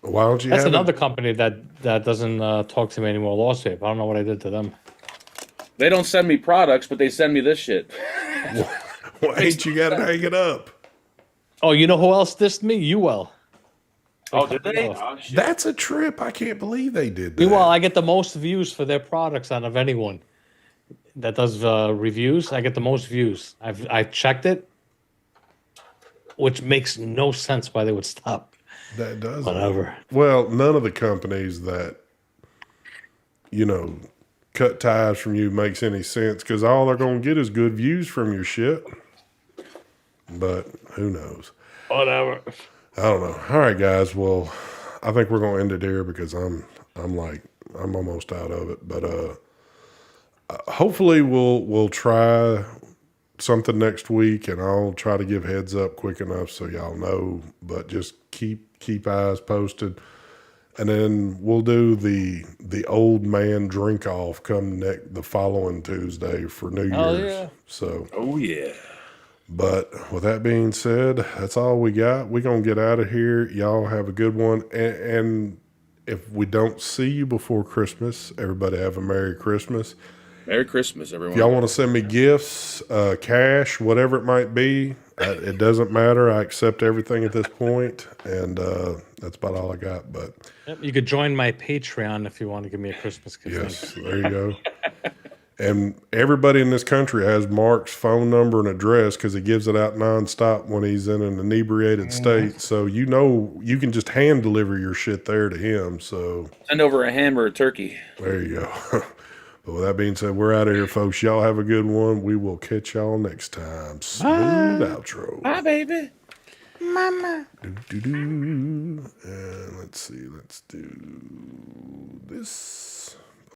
Why don't you That's have another it? company that doesn't talk to me anymore, Lost Vape. I don't know what I did to them. They don't send me products, but they send me this shit. Why ain't you got to hang it up? Oh, you know who else dissed me? UL. Oh, did they? off. Oh, shit. That's a trip. I can't believe they did that. Meanwhile, I get the most views for their products out of anyone that does reviews. I get the most views. I've checked it, which makes no sense why they would stop. That does. Whatever. Well, none of the companies that, cut ties from you makes any sense because all they're going to get is good views from your shit. But who knows? Whatever. I don't know. All right, guys. Well, I think we're going to end it here because I'm almost out of it. But hopefully we'll try something next week, and I'll try to give heads up quick enough so y'all know. But just keep eyes posted, and then we'll do the old man drink off the following Tuesday for New Oh, Year's. yeah. So. Oh yeah. But with that being said, that's all we got. We're going to get out of here. Y'all have a good one. And if we don't see you before Christmas, everybody have a Merry Christmas. Merry Christmas, everyone. If y'all want to send me gifts, cash, whatever it might be, it doesn't matter. I accept everything at this point. And that's about all I got. But Yep, you could join my Patreon if you want to give me a Christmas gift. yes, there you go. And everybody in this country has Mark's phone number and address because he gives it out nonstop when he's in an inebriated state. So you can just hand deliver your shit there to him. So Send over a ham or a turkey. there you go. But with that being said, we're out of here, folks. Y'all have a good one. We will catch y'all next time. Smooth outro. Bye, baby. Mama. And let's see. Let's do this.